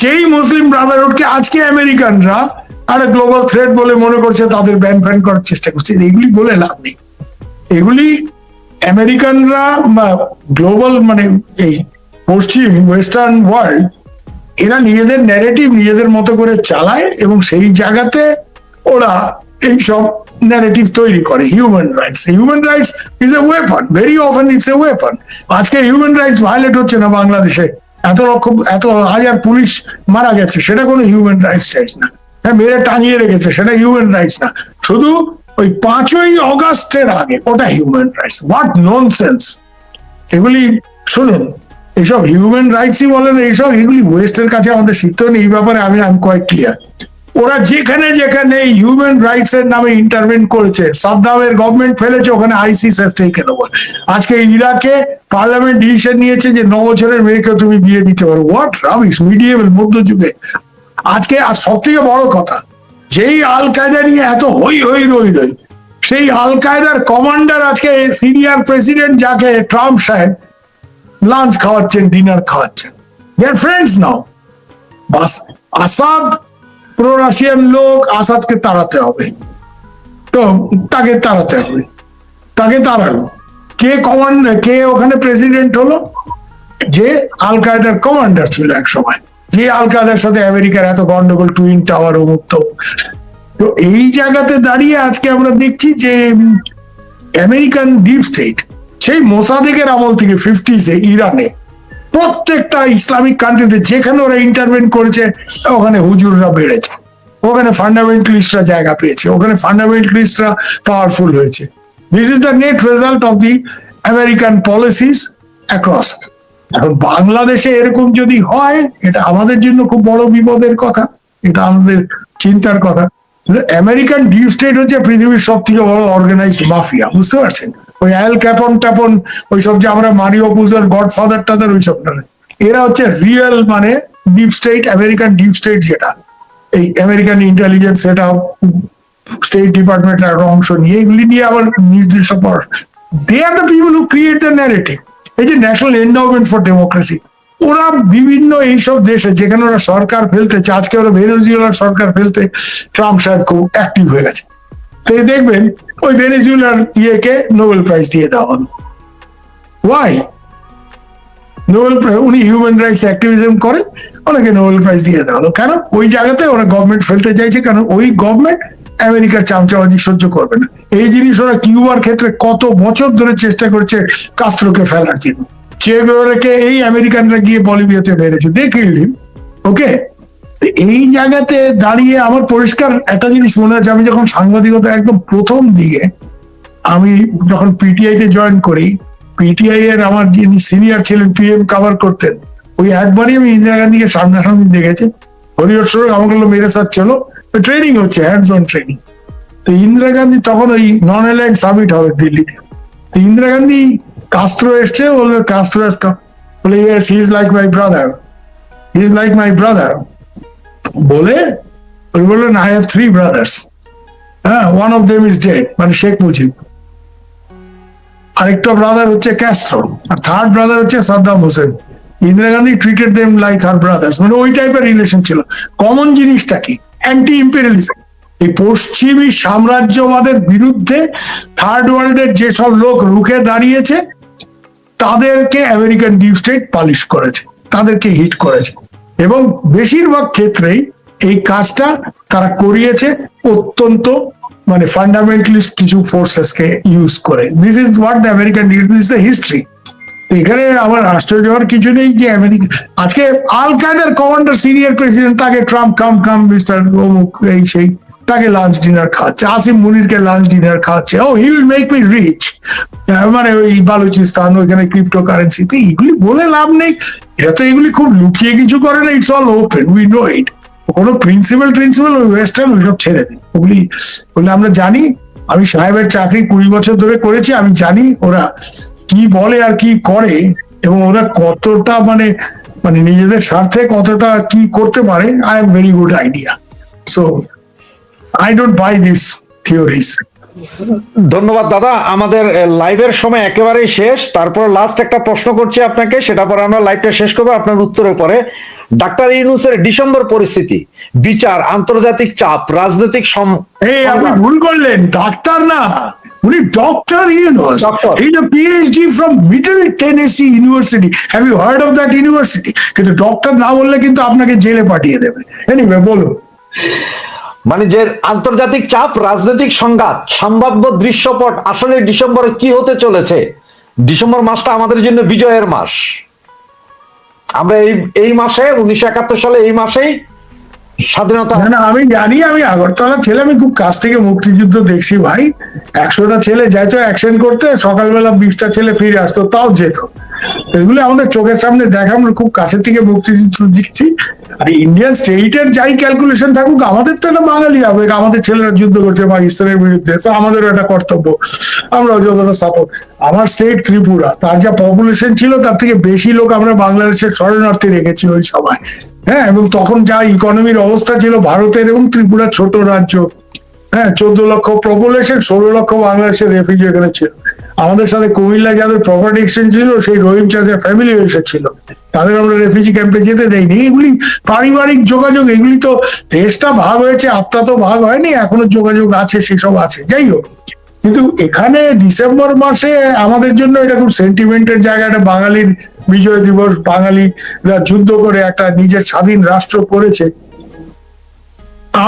Speaker 1: যেই মুসলিম ব্রাদারহুডকে আজকে আমেরিকানরা আরে গ্লোবাল থ্রেট বলে মনে করছে, তাদের ব্যান ফ্যান করার চেষ্টা করছে। এগুলি বলে লাভ নেই। এগুলি আমেরিকানরা বা গ্লোবাল মানে এই পশ্চিম ওয়েস্টার্ন ওয়ার্ল্ড, এরা নিজেদের ন্যারেটিভ নিজেদের মতো করে চালায়, এবং সেই জায়গাতে ওরা এইসব ন্যারেটিভ তৈরি করে। Human rights is a weapon, very often it's a weapon. আজকে হিউম্যান রাইটস ভায়োলেট হচ্ছে না বাংলাদেশে, এত হাজার পুলিশ মারা গেছে, সেটা কোনো হিউম্যান রাইটস না। হ্যাঁ, মেরে টাঙিয়ে রেখেছে, সেটা হিউম্যান রাইটস না। শুধু ওই 5ই অগাস্টের আগে ওটা হিউম্যান রাইটস। হোয়াট ননসেন্স এগুলি! শুনুন, এইসব হিউম্যান রাইটসই বলেন, এইসব এগুলি ওয়েস্টের কাছে আমাদের শিখতে নেই। এই ব্যাপারে আমি কোয়াইট ক্লিয়ার। ওরা যেখানে যেখানে হিউম্যান রাইটস এর নামে ইন্টারভেন করেছে, সাদ্দামের গভর্নমেন্ট ফেলেছে, ওখানে আইসিস হ্যাজ টেকেন ওভার। আজকে ইরাকে পার্লামেন্ট ডিসিশন নিয়েছে যে 9 বছরের মেয়েকে তুমি বিয়ে দিতে পারো। What rubbish! মিডিয়েবল মধ্যযুগে। আজকে আর সব থেকে বড় কথা, যেই আল কায়দা নিয়ে এত হই হই রই রই, সেই আল কায়দার কমান্ডার আজকে সিরিয়ার প্রেসিডেন্ট, যাকে ট্রাম্প সাহেব লাঞ্চ খাওয়াচ্ছেন, ডিনার খাওয়াচ্ছেন। They are friends now. বাস, আসাদ প্রো রাশিয়ান লোক, আসাদকে তাড়াতে হবে, তো তাকে তাড়াতে হবে। তাকে তাড়ালো কে ওখানে প্রেসিডেন্ট হলো? যে আল কায়দার কমান্ডার ছিল এক সময়, যে আল কায়দার সাথে আমেরিকার এত গন্ডগোল, টুইন টাওয়ার মুক্ত। তো এই জায়গাতে দাঁড়িয়ে আজকে আমরা দেখছি যে আমেরিকান ডিপ স্টেট সেই মোসাদেকের আমল থেকে 50s ইরানে প্রত্যেকটা ইসলামিক কান্ট্রিতে যেখানে ওরা ইন্টারভেন করেছে, ওখানে হুজুররা বেড়েছে, ওখানে ফান্ডামেন্টালিস্টরা জায়গা পেয়েছে, ওখানে ফান্ডামেন্টালিস্টরা পাওয়ারফুল হয়েছে। This is the net result of the American policies across. এখন বাংলাদেশে এরকম যদি হয়, এটা আমাদের জন্য খুব বড় বিপদের কথা, এটা আমাদের চিন্তার কথা। আমেরিকান ডিপ স্টেট হচ্ছে পৃথিবীর সব থেকে বড় অর্গানাইজড মাফিয়া, বুঝতে পারছেন? ওই অ্যাল ক্যাপন ট্যাপন, ওইসব যে আমরা মারিও পুজোর গডফাদার টাদার, ওইসব না। এরা হচ্ছে রিয়েল মানে deep state, American deep state, যেটা এই আমেরিকান ইন্টেলিজেন্স, সেটা স্টেট ডিপার্টমেন্টের একটা অংশ নিয়ে, এগুলি নিয়ে আবার নির্দিষ্ট পড়াশোনা। They are the people who create the narrative. এই যে ন্যাশনাল এন্ডাওমেন্ট ফর ডেমোক্রেসি, ওরা বিভিন্ন এইসব দেশে যেখানে ওরা সরকার ফেলতে চায়, আজকে ওরা ভেনেজুয়েলার সরকার ফেলতে ট্রাম্প সাহেব খুব অ্যাক্টিভ হয়ে গেছে। তো দেখবেন ওই ভেনেজুয়েলার ইয়েকে নোবেল প্রাইজ দিয়ে দেওয়া হলো। ওয়াই? নোবেল উনি হিউম্যান রাইটস অ্যাক্টিভিজম করেন, ওনাকে নোবেল প্রাইজ দিয়ে দেওয়া হলো। কেন? ওই জায়গাতে ওরা গভর্নমেন্ট ফেলতে চাইছে, কারণ ওই গভর্নমেন্ট আমেরিকার চামচাবাজি সহ্য করবে না। এই জিনিস ওরা কিউবার ক্ষেত্রে কত বছর ধরে চেষ্টা করছে কাস্ত্রোকে ফেলার জন্য। চে গুয়েভারাকে এই আমেরিকানরা গিয়ে বলিভিয়াতে মেরেছে, দে কিলড হিম। ওকে, এই জায়গাতে দাঁড়িয়ে আমার পরিষ্কার একটা জিনিস মনে হচ্ছে, আমি যখন সাংবাদিকতা একদম প্রথম দিকে, আমি যখন পিটিআই তে জয়েন করি, পিটিআই এর আমার যিনি সিনিয়র ছিলেন, পিএম কভার করতেন, ওই একবারই আমি ইন্দিরা গান্ধীকে সামনাসামনি দেখেছি। হরিহর সরকার আমাকে বললো মেরে সাথ চলো, ট্রেনিং হচ্ছে, হ্যান্ডস অন ট্রেনিং। তো ইন্দিরা গান্ধী তখন ওই নন অ্যালাইড সামিট হবে দিল্লিতে, তো ইন্দিরা গান্ধী কাস্ত্রো এসছে, বলবে কাস্ত্রো বলে yes he is like my brother, he is like my brother বলে উনি বললেন আই হ্যাভ 3 ব্রাদার্স, হ্যাঁ, one of them is dead, মানে শেখ মুজিব। আরেকটা ব্রাদার হচ্ছে ক্যাস্ট্রো, আর থার্ড ব্রাদার হচ্ছে Saddam Hossain. Indira Gandhi treated them like her brothers, মানে ওই টাইপের রিলেশন ছিল। কমন জিনিসটা কি? Anti imperialism. এই পশ্চিমী সাম্রাজ্যবাদের বিরুদ্ধে থার্ড ওয়ার্ল্ডের যেসব লোক রুখে দাঁড়িয়েছে তাদেরকে আমেরিকান ডিপ স্টেট পালিশ করেছে, তাদেরকে হিট করেছে, এবং বেশিরভাগ ক্ষেত্রেই এই কাজটা তারা করিয়েছে অত্যন্ত মানে ফান্ডামেন্টালিস্ট কিছু ফোর্সেসকে ইউজ করে। This is what the American this is the history. এখানে আমার আশ্চর্য হওয়ার কিছু নেই যে আমেরিকা আজকে আল কায়দার কমান্ডার সিনিয়র প্রেসিডেন্ট, তাকে ট্রাম্প কাম কাম মিস্টার অমুক এই সেই, তাকে লাঞ্চ ডিনার খাচ্ছে, আসিম মুনিরকে লাঞ্চ ডিনার খাচ্ছে, ও he will make me rich, মানে ওই বালুচিস্তান ওইখানে ক্রিপ্টো কারেন্সিতে। এগুলি বলে লাভ নেই, এটা তো এগুলি খুব লুকিয়ে কিছু করে না, it's all open, we know it. কোনো প্রিন্সিপাল ওই ওয়েস্টার্ন ওইসব ছেড়ে দিন, ওগুলি বলে আমরা জানি। আমি সাহেবের চাকরি 20 বছর ধরে করেছি, আমি জানি ওরা কি বলে আর কি করে, এবং ওরা কতটা মানে মানে নিজেদের স্বার্থে কতটা কি করতে পারে। I have very good idea, so I don't by this theories.
Speaker 2: ধন্যবাদ দাদা, আমাদের লাইভের সময় একেবারেই শেষ। তারপর লাস্ট একটা প্রশ্ন করছি আপনাকে, সেটা পরে আমরা লাইভটা শেষ করবো আপনার উত্তরের পরে। ডাক্তার ইউনূসের ডিসেম্বর পরিস্থিতি, বিচার, আন্তর্জাতিক চাপ, রাজনৈতিক
Speaker 1: আপনি ভুল করলেন, ডাক্তার না, উনি doctor Yunus. Is a PhD from Middle Tennessee University. Have you heard of that university? কিন্তু ডক্টর না বললে কিন্তু আপনাকে জেলে পাঠিয়ে দেবে। এনিওয়ে বলুন।
Speaker 2: মানে যে আন্তর্জাতিক চাপ, রাজনৈতিক সংঘাত, সম্ভাব্য দৃশ্যপট, আসলে ডিসেম্বরে কি হতে চলেছে? ডিসেম্বর মাসটা আমাদের জন্য বিজয়ের মাস। আমরা এই মাসে 1971 সালে এই মাসেই স্বাধীনতা।
Speaker 1: না আমি জানি, আমি আগরতলা ছেলে, আমি খুব কাছ থেকে মুক্তিযুদ্ধ দেখছি ভাই। 100টা ছেলে যাইতো অ্যাকশন করতে, সকালবেলা 20টা ছেলে ফিরে আসতো, তাও যেত। এগুলো আমাদের চোখের সামনে দেখা, আমরা খুব কাছের থেকে মুক্তিযুদ্ধ দেখছি। আর ইন্ডিয়ান স্টেটের যাই ক্যালকুলেশন থাকুক, আমাদের তো একটা বাঙালি হবে, আমাদের ছেলেরা যুদ্ধ করছে পাকিস্তানের বিরুদ্ধে, তো আমাদেরও একটা কর্তব্য, আমরা যতটা সাপোর্ট। আমার স্টেট ত্রিপুরা, তার যা পপুলেশন ছিল তার থেকে বেশি লোক আমরা বাংলাদেশের শরণার্থী রেখেছি ওই সময়। হ্যাঁ, এবং তখন যা ইকোনমির অবস্থা ছিল ভারতের, এবং ত্রিপুরা ছোট রাজ্য, হ্যাঁ 14 লক্ষ পপুলেশন, 16 লক্ষ বাংলাদেশের রেফিউজি এখানে ছিল। আমাদের সাথে কুমিল্লা যাদের প্রপার্টি এক্সচেঞ্জ ছিল, সেই রহিম চাচার ফ্যামিলি এসেছিল, তাদের আমরা রেফিউজি ক্যাম্পে যেতে দেয়নি। এগুলি পারিবারিক যোগাযোগ, এগুলি তো দেশটা ভাগ হয়েছে, আত্মা তো ভাগ হয়নি, এখনো যোগাযোগ আছে, সেসব আছে। যাই হোক, কিন্তু এখানে ডিসেম্বর মাসে আমাদের জন্য এটা খুব সেন্টিমেন্টের জায়গা, একটা বাঙালির বিজয় দিবস, বাঙালিরা যুদ্ধ করে একটা নিজের স্বাধীন রাষ্ট্র করেছে।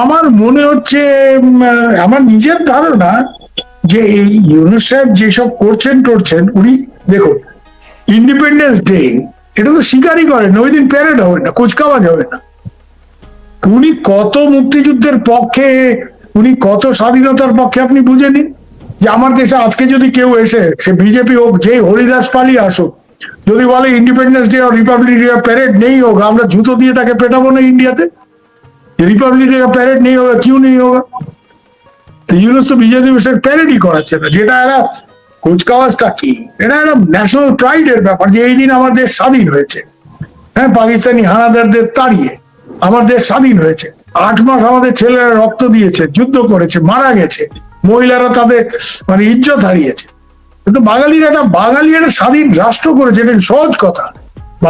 Speaker 1: আমার মনে হচ্ছে, আমার নিজের ধারণা যে এই ইউনূস সাহেব যেসব করছেন উনি দেখুন, ইন্ডিপেন্ডেন্স ডে এটা তো স্বীকারই করেন, ওই দিন প্যারেড হবে না, কুচকাওয়াজ হবে না। উনি কত মুক্তিযুদ্ধের পক্ষে, উনি কত স্বাধীনতার পক্ষে আপনি বুঝে নিন। যে আমার দেশে আজকে যদি কেউ এসে, সে বিজেপি হোক, যে হরিদাস পালি আসুক, যদি বলে ইন্ডিপেন্ডেন্স ডে আর রিপাবলিক ডে প্যারেড নেই হোক, আমরা জুতো দিয়ে তাকে পেটাবো না ইন্ডিয়াতে? रिपब्लिक डे का पैरेड नहीं होगा, क्यों नहीं होगा? ইউনূস তো বিজয় দিবসের প্যারেডই করাচ্ছে না, যেটা একটা কুচকাওয়াজটা কি, এটা একটা ন্যাশনাল প্রাইডের ব্যাপার যে এই দিন আমার দেশ স্বাধীন হয়েছে। হ্যাঁ, পাকিস্তানি হানাদারদের তাড়িয়ে আমার দেশ স্বাধীন হয়েছে। 8 মাস আমাদের ছেলেরা রক্ত দিয়েছে, যুদ্ধ করেছে, মারা গেছে, মহিলারা তাদের মানে ইজ্জত হারিয়েছে। কিন্তু বাঙালির একটা স্বাধীন রাষ্ট্র করেছে, এটা সহজ কথা।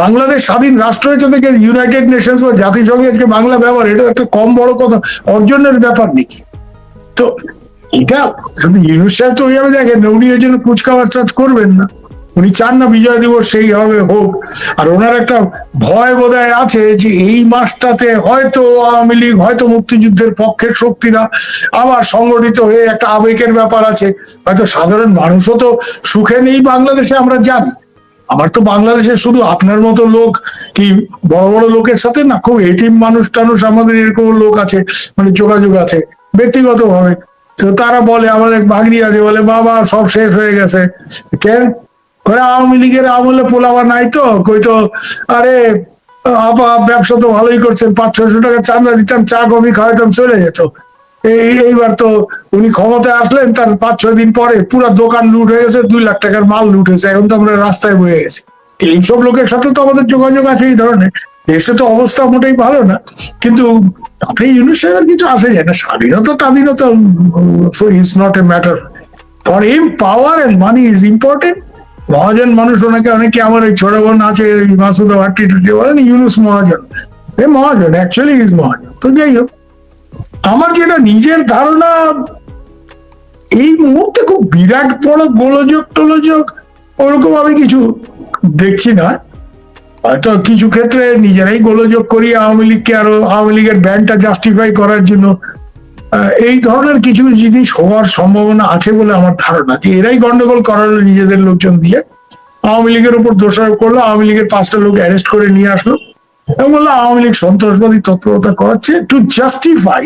Speaker 1: বাংলাদেশ স্বাধীন রাষ্ট্র হয়েছে থেকে ইউনাইটেড নেশনস বা জাতিসংঘে আজকে বাংলা ব্যবহার, এটা একটা কম বড় কথা অর্জনের ব্যাপার নাকি? তো এটা ইউনূস সাহেব তো ওইভাবে দেখেন, উনি ওই জন্য কুচকাওয়াজ করবেন না, উনি চান না বিজয় দিবস সেই হবে হোক। আর ওনার একটা ভয় বোধহয় আছে যে এই মাসটাতে হয়তো আওয়ামী লীগ, হয়তো মুক্তিযুদ্ধের পক্ষের শক্তিরা আবার সংগঠিত হয়ে একটা আবেগের ব্যাপার আছে, হয়তো সাধারণ মানুষও তো সুখে নেই বাংলাদেশে, আমরা জানি। আমার তো বাংলাদেশে শুধু আপনার মতো লোক কি বড় বড় লোকের সাথে না, খুব এটিম মানুষ টানুষ আমাদের এরকম লোক আছে, মানে যোগাযোগ আছে ব্যক্তিগত ভাবে। তো তারা বলে, আমাদের ভাগ্নি আছে, বলে বাবা সব শেষ হয়ে গেছে। কেন? আওয়ামী লীগের আমলে পোলাবা নাই তো, কইতো আরে আপা ব্যবসা তো ভালোই করছেন, 500-600 টাকা চাঁদা দিতাম, চা কফি খাওয়াইতাম, চলে যেত। এইবার তো উনি ক্ষমতায় আসলেন, তার 5-6 দিন পরে পুরো দোকান লুট হয়ে গেছে, 2 লাখ টাকার মাল লুট হয়েছে, এখন তো আমরা রাস্তায় বয়ে গেছি। এইসব লোকের সাথে তো আমাদের যোগাযোগ আছে এই ধরনের। দেশে তো অবস্থা মোটেই ভালো না, কিন্তু আপনি ইউনূস সাহেবের কিছু আসে যায় না। স্বাধীনতা is not a matter for him power and money is important. মহাজন মানুষ, ওনাকে অনেকে আমার ওই ছোট বোন আছে মাসুদা ভাট্টি বলেন ইউনুস মহাজন, এ মহাজন অ্যাকচুয়ালি ইজ মহাজন। তো যাই হোক, আমার যেটা নিজের ধারণা, এই মুহূর্তে খুব বিরাট বড় গোলযোগ টোলযোগ ওরকম আমি কিছু দেখছি না। হয়তো কিছু ক্ষেত্রে নিজেরাই গোলযোগ করি আওয়ামী লীগকে, আরো আওয়ামী লীগের ব্যান্ডটা জাস্টিফাই করার জন্য এই ধরনের কিছু জিনিস হওয়ার সম্ভাবনা আছে বলে আমার ধারণা, যে এরাই গন্ডগোল করালো নিজেদের লোকজন দিয়ে, আওয়ামী লীগের উপর দোষারোপ করলো, আওয়ামী লীগের 5টা লোক অ্যারেস্ট করে নিয়ে আসলো এবং বললো আওয়ামী লীগ সন্ত্রাসবাদী তৎপরতা করাচ্ছে to justify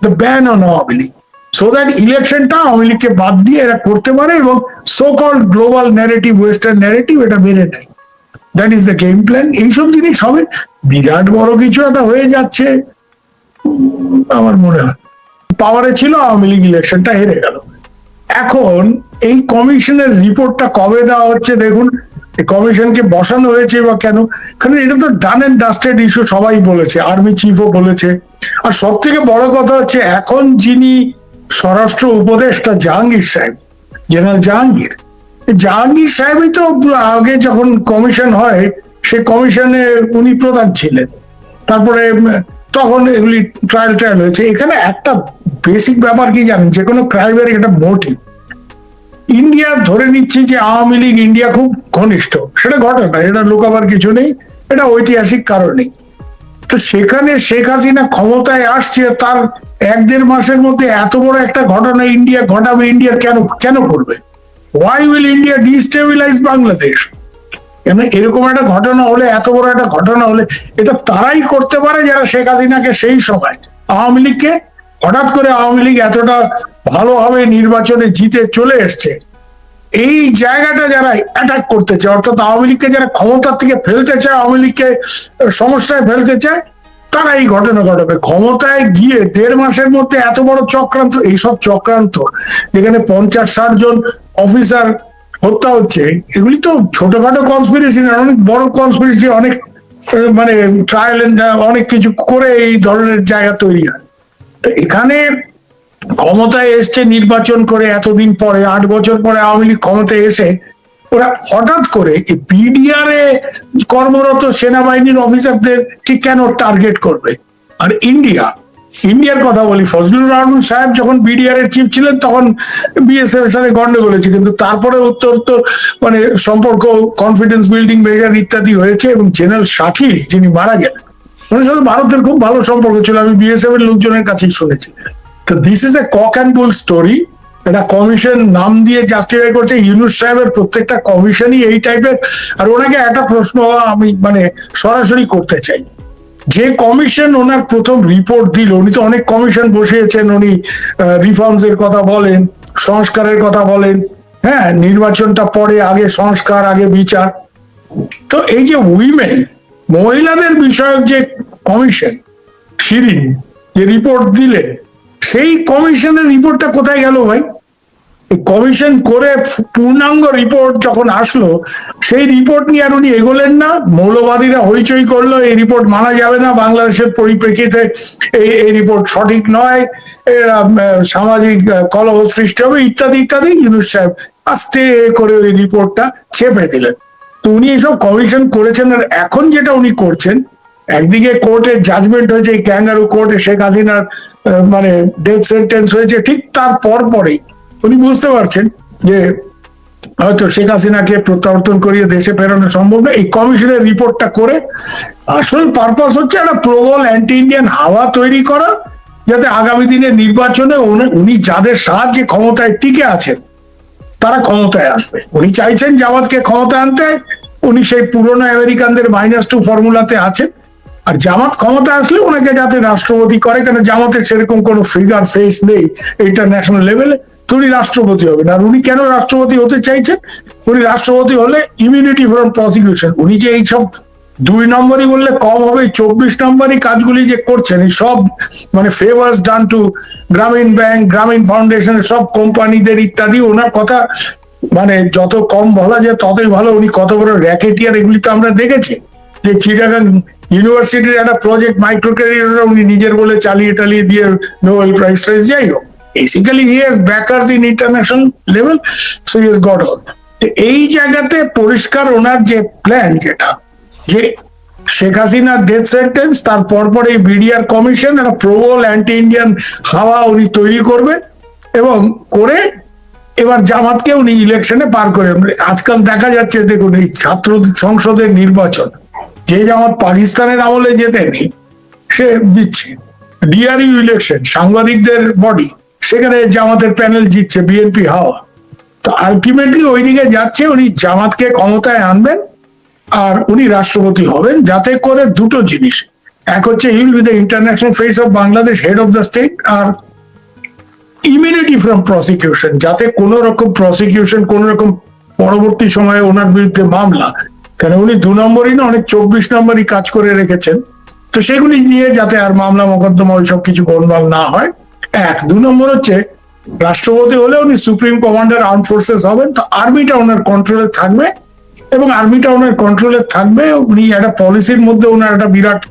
Speaker 1: the ban on Awami League, so that ইলেকশনটা আওয়ামী লীগকে বাদ দিয়ে এরা করতে পারে এবং so called global narrative, western narrative এটা মেনে নেয়। That is the game plan. এইসব জিনিস হবে, বিরাট বড় কিছু একটা হয়ে যাচ্ছে আমার মনে হয়। পাওয়ারে ছিল আওয়ামী লীগ, ইলেকশনটা হেরে গেল। এখন এই কমিশনের রিপোর্টটা কবে দেওয়া হচ্ছে দেখুন, কমিশনকে বসানো হয়েছে বা কেন, কারণ এটা তো ডান এন্ড ডাস্টেড ইস্যু, সবাই বলেছে, আর্মি চিফও বলেছে। আর সব থেকে বড় কথা হচ্ছে এখন যিনি স্বরাষ্ট্র উপদেষ্টা জাহাঙ্গীর সাহেব, জেনারেল জাহাঙ্গীর, জাহাঙ্গীর সাহেবই তো আগে যখন কমিশন হয় সে কমিশনে উনি প্রধান ছিলেন, তারপরে তখন এগুলি ট্রায়াল হয়েছে। এখানে একটা বেসিক ব্যাপার কি জানেন, যে কোনো ক্রাইমের একটা মোটিভ, ইন্ডিয়া ধরে নিচ্ছে যে আওয়ামী লীগ ইন্ডিয়া খুব ঘনিষ্ঠ, সেটা ঘটনা, এটা লুকাবার কিছু নেই, এটা ঐতিহাসিক কারণে। তো সেখানে শেখ হাসিনা ক্ষমতায় আসছে, তার 1-1.5 মাসের মধ্যে এত বড় একটা ঘটনা ইন্ডিয়া ঘটাবে, ইন্ডিয়া কেন কেন করবে? Why will India destabilise Bangladesh? এরকম একটা ঘটনা হলে, এত বড় একটা ঘটনা হলে, এটা তারাই করতে পারে যারা শেখ হাসিনাকে সেই সময় আওয়ামী লীগকে, হঠাৎ করে আওয়ামী লীগ এতটা ভালোভাবে নির্বাচনে জিতে চলে এসছে, এই জায়গাটা যারা অ্যাটাক করতে চায়, অর্থাৎ আওয়ামী লীগকে যারা ক্ষমতার থেকে ফেলতে চায়, আওয়ামী লীগকে সমস্যায় ফেলতে চায়, তারা এই ঘটনা ঘটাবে। ক্ষমতায় গিয়ে 1.5 মাসের মধ্যে এত বড় চক্রান্ত, এইসব চক্রান্ত যেখানে 50-60 জন অফিসার হত্যা হচ্ছে, এগুলি তো ছোটখাটো কনস্পিরেসি না, অনেক বড় কনস্পিরেসি, অনেক মানে ট্রায়াল অনেক কিছু করে এই ধরনের জায়গা তৈরি হয়। তো এখানে ক্ষমতায় এসছে নির্বাচন করে এতদিন পরে, 8 বছর পরে আওয়ামী লীগ ক্ষমতায় এসে ওরা হঠাৎ করে বিডিআর এ কর্মরত সেনাবাহিনীর অফিসারদের কি কেন টার্গেট করবে? আর ইন্ডিয়ার কথা বলি, ফজলুর রহমান সাহেব যখন বিডিআর এর চিফ ছিলেন তখন বিএসএফ এর সাথে গন্ডগোল হয়েছে, কিন্তু তারপরে উত্তর মানে সম্পর্ক, কনফিডেন্স বিল্ডিং মেজার ইত্যাদি হয়েছে, এবং জেনারেল শাকিল যিনি মারা গেলেন, ওনার সাথে ভারতের খুব ভালো সম্পর্ক ছিল, আমি বিএসএফ এর লোকজনের কাছেই শুনেছি। তো this is a cock and bull story. এটা কমিশন নাম দিয়ে জাস্টিফাই করছে, ইউনুস সাহেবের প্রত্যেকটা কমিশনই এই টাইপের। আর ওনাকে একটা প্রশ্ন আমি মানে সরাসরি করতে চাই, যে কমিশন ওনার প্রথম রিপোর্ট দিল, উনি তো অনেক কমিশন বসিয়েছেন, উনি রিফর্মস এর কথা বলেন, সংস্কারের কথা বলেন, হ্যাঁ, নির্বাচনটা পরে, আগে সংস্কার, আগে বিচার। তো এই যে উইমেন, মহিলাদের বিষয়ক যে কমিশন, শিরিন যে রিপোর্ট দিলেন, সেই কমিশনের রিপোর্টটা কোথায় গেল ভাই? কমিশন করে পূর্ণাঙ্গ রিপোর্ট যখন আসলো, সেই রিপোর্ট নিয়ে আর উনি এগোলেন না। মৌলবাদীরা হইচই করলো, এই রিপোর্ট মানা যাবে না, বাংলাদেশের পরিপ্রেক্ষিতে এই রিপোর্ট সঠিক নয়, এরা সামাজিক কলহ সৃষ্টি হবে ইত্যাদি ইত্যাদি। ইউনুস সাহেব আস্তে করে ওই রিপোর্টটা চেপে দিলেন। তো উনি এইসব কমিশন করেছেন, আর এখন যেটা উনি করছেন, একদিকে কোর্টের জাজমেন্ট হয়েছে, ক্যাঙ্গারু কোর্টে শেখ হাসিনার মানে ডেথ সেন্টেন্স হয়েছে, ঠিক তার পরেই উনি বুঝতে পারছেন যে হয়তো শেখ হাসিনাকে প্রত্যাবর্তন করিয়ে দেশে ফেরানো সম্ভব না। এই কমিশনের রিপোর্টটা করে আসল পারপাস হচ্ছে একটা প্রবল অ্যান্টি ইন্ডিয়ান হাওয়া তৈরি করা, যাতে আগামী দিনের নির্বাচনে উনি যাদের সাহায্যে ক্ষমতায় টিকে আছেন তারা ক্ষমতায় আসবে। উনি চাইছেন জামাতকে ক্ষমতা আনতে, উনি সেই পুরনো আমেরিকানদের -2 ফর্মুলাতে আছেন। আর জামাত ক্ষমতা আসলে ওনাকে যাতে রাষ্ট্রপতি করে, কেন জামাতের সেরকম কোনো ফিগার ফেস নেই ইন্টারন্যাশনাল লেভেলে, তো উনি রাষ্ট্রপতি হবেন। আর উনি কেন রাষ্ট্রপতি হতে চাইছেন? উনি রাষ্ট্রপতি হলে ইমিউনিটি ফ্রম প্রসিকিউশন, উনি যে এইসব 2 নম্বরই বললে কম হবে, 24 নম্বরই কাজগুলি যে করছেন, এই সব মানে ফেভার্স ডান টু গ্রামীণ ব্যাংক, গ্রামীণ ফাউন্ডেশন, সব কোম্পানিদের ইত্যাদি, ওনার কথা মানে যত কম বলা যায় ততই ভালো। উনি কত বড় র্যাকেটিয়ার এগুলি তো আমরা দেখেছি, যে চিটাগাং ইউনিভার্সিটির একটা প্রজেক্ট মাইক্রো ক্রেডিট উনি নিজের বলে চালিয়ে দিয়ে নোবেল প্রাইজ, যাই হোক। Basically he has backers in international level, so he has got all. এই জায়গাতে পরিষ্কার ওনার যে প্ল্যান, যেটা যে শেখ হাসিনার ডেথ সেন্টেন্স, তার পরপর এই বিডিআর কমিশন, একটা প্রবল অ্যান্টি ইন্ডিয়ান হাওয়া উনি তৈরি করবেন এবং করে এবার জামাতকে উনি ইলেকশনে পার করে। আজকাল দেখা যাচ্ছে, দেখুন এই ছাত্র সংসদের নির্বাচন, যে জামাত পাকিস্তানের আমলে জেতেনি সে জিতছে। ডিআরইউ ইলেকশন, সাংবাদিকদের বডি, সেখানে জামাতের প্যানেল জিতছে, বিএনপি হাওয়া। তো আলটিমেটলি ওইদিকে যাচ্ছে, উনি জামাতকে ক্ষমতায় আনবেন আর উনি রাষ্ট্রপতি হবেন, যাতে করে দুটো জিনিস, এক হচ্ছে he will be the international face of Bangladesh, head of the state, আর ইমিউনিটি ফ্রম প্রসিকিউশন, যাতে কোনো রকম প্রসিকিউশন, কোন রকম পরবর্তী সময়ে ওনার বিরুদ্ধে মামলা, কেন উনি 2 নম্বরই না, অনেক 24 নম্বরই কাজ করে রেখেছেন, তো সেগুলি নিয়ে যাতে আর মামলা মোকদ্দমা ওইসব কিছু গোলমাল না হয়। 2 নম্বর হচ্ছে রাষ্ট্রপতি হলে উনি সুপ্রিম কমান্ডার আর্ম ফোর্সেস হবেন, তো আর্মিটা ওনার কন্ট্রোলে থাকবে, এবং আর্মিটা ওনার কন্ট্রোলে থাকবে, উনি একটা পলিসির মধ্যে ওনার একটা বিরাট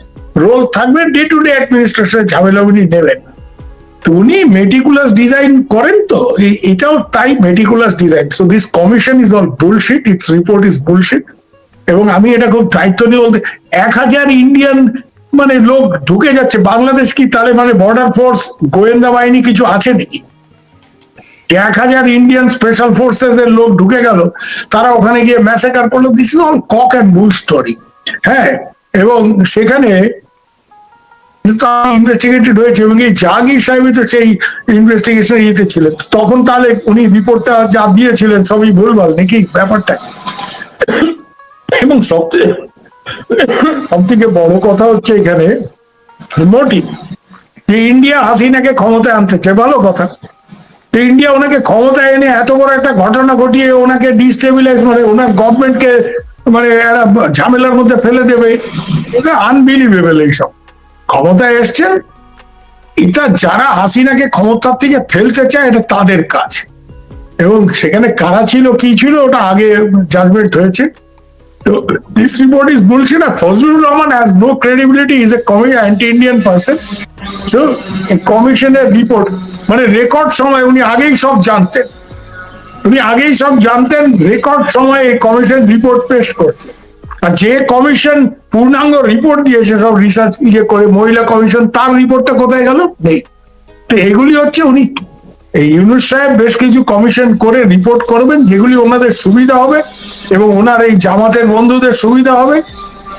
Speaker 1: রোল থাকবে, ডে টু ডে অ্যাডমিনিস্ট্রেশনের ঝামেলা উনি নেবেন। তো উনি মেটিকুলাস ডিজাইন করেন, তো এটাও তাই meticulous design. So this commission is all bullshit, it's report is bullshit. এবং আমি এটা খুব দায়িত্ব নিয়ে বলতে, 1000 ইন্ডিয়ান মানে লোক ঢুকে যাচ্ছে বাংলাদেশ, কি তাহলে মানে বর্ডার ফোর্স, গোয়েন্দা বাহিনী কিছু আছে নাকি? 1000 ইন্ডিয়ান স্পেশাল ফোর্সেস এর লোক ঢুকে গেল, তারা ওখানে গিয়ে ম্যাসেকার করলো। This is all cock and bull story. হ্যাঁ, এবং সেখানে ইনভেস্টিগেটেড হয়েছে, এবং এই জাহাঙ্গীর সাহেব তো সেই ইনভেস্টিগেশন ইয়েতে ছিলেন তখন, তাহলে উনি রিপোর্টটা যা দিয়েছিলেন সবই ভুলভাল নাকি ব্যাপারটা? এবং সবথেকে বড় কথা হচ্ছে এখানে মোটিভ, যে ইন্ডিয়া হাসিনাকে ক্ষমতায় আনতে চায়, ভালো কথা। ইন্ডিয়া ওনাকে ক্ষমতায় এনে এত বড় একটা ঘটনা ঘটিয়ে ওনাকে ডিস্টেবিলাইজ, মানে ওনার গভর্নমেন্টকে মানে একটা ঝামেলার মধ্যে ফেলে দেবে, এটা আনবিলিভেবল। এইসব ক্ষমতায় এসছে, এটা যারা হাসিনাকে ক্ষমতার থেকে ফেলতে চায়, এটা তাদের কাজ। এবং সেখানে কারা ছিল, কি ছিল, ওটা আগে জাজমেন্ট হয়েছে। তো this report is bullshit. Fazlur Rahman has no credibility, is a anti-Indian person. So কমিশনের রিপোর্ট মানে রেকর্ড সময় উনি আগেই সব জানতেন, রেকর্ড সময় এই কমিশন রিপোর্ট পেশ করছে। আর যে কমিশন পূর্ণাঙ্গ রিপোর্ট দিয়েছে সব রিসার্চ করে, মহিলা কমিশন, তার রিপোর্টটা কোথায় গেল? নেই। তো এগুলি হচ্ছে উনি, এই ইউনূস সাহেব বেশ কিছু কমিশন করে রিপোর্ট করবেন, যেগুলি ওনাদের সুবিধা হবে এবং ওনার এই জামাতের বন্ধুদের সুবিধা হবে,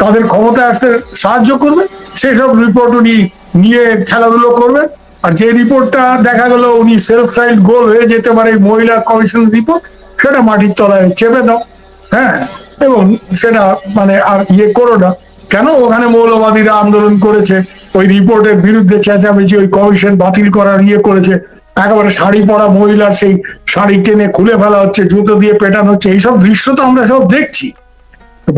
Speaker 1: তাদের ক্ষমতায় আসতে সাহায্য করবে। সেসব রিপোর্ট উনি নিয়ে খেলাধুলো করবেন। আর যে রিপোর্টটা দেখা গেল উনি সেলফ সাইড গোল হয়ে যেতে পারে মহিলা কমিশন রিপোর্ট, সেটা মাটির তলায় চেপে দাও। হ্যাঁ, এবং সেটা মানে আর করো না। কেন? ওখানে মৌলবাদীরা আন্দোলন করেছে, ওই রিপোর্টের বিরুদ্ধে চেঁচামেচি, ওই কমিশন বাতিল করার করেছে, একেবারে শাড়ি পরা মহিলার সেই শাড়ি টেনে খুলে ফেলা হচ্ছে, জুতো দিয়ে পেটানো হচ্ছে। এইসব দৃশ্য তো আমরা সব দেখছি।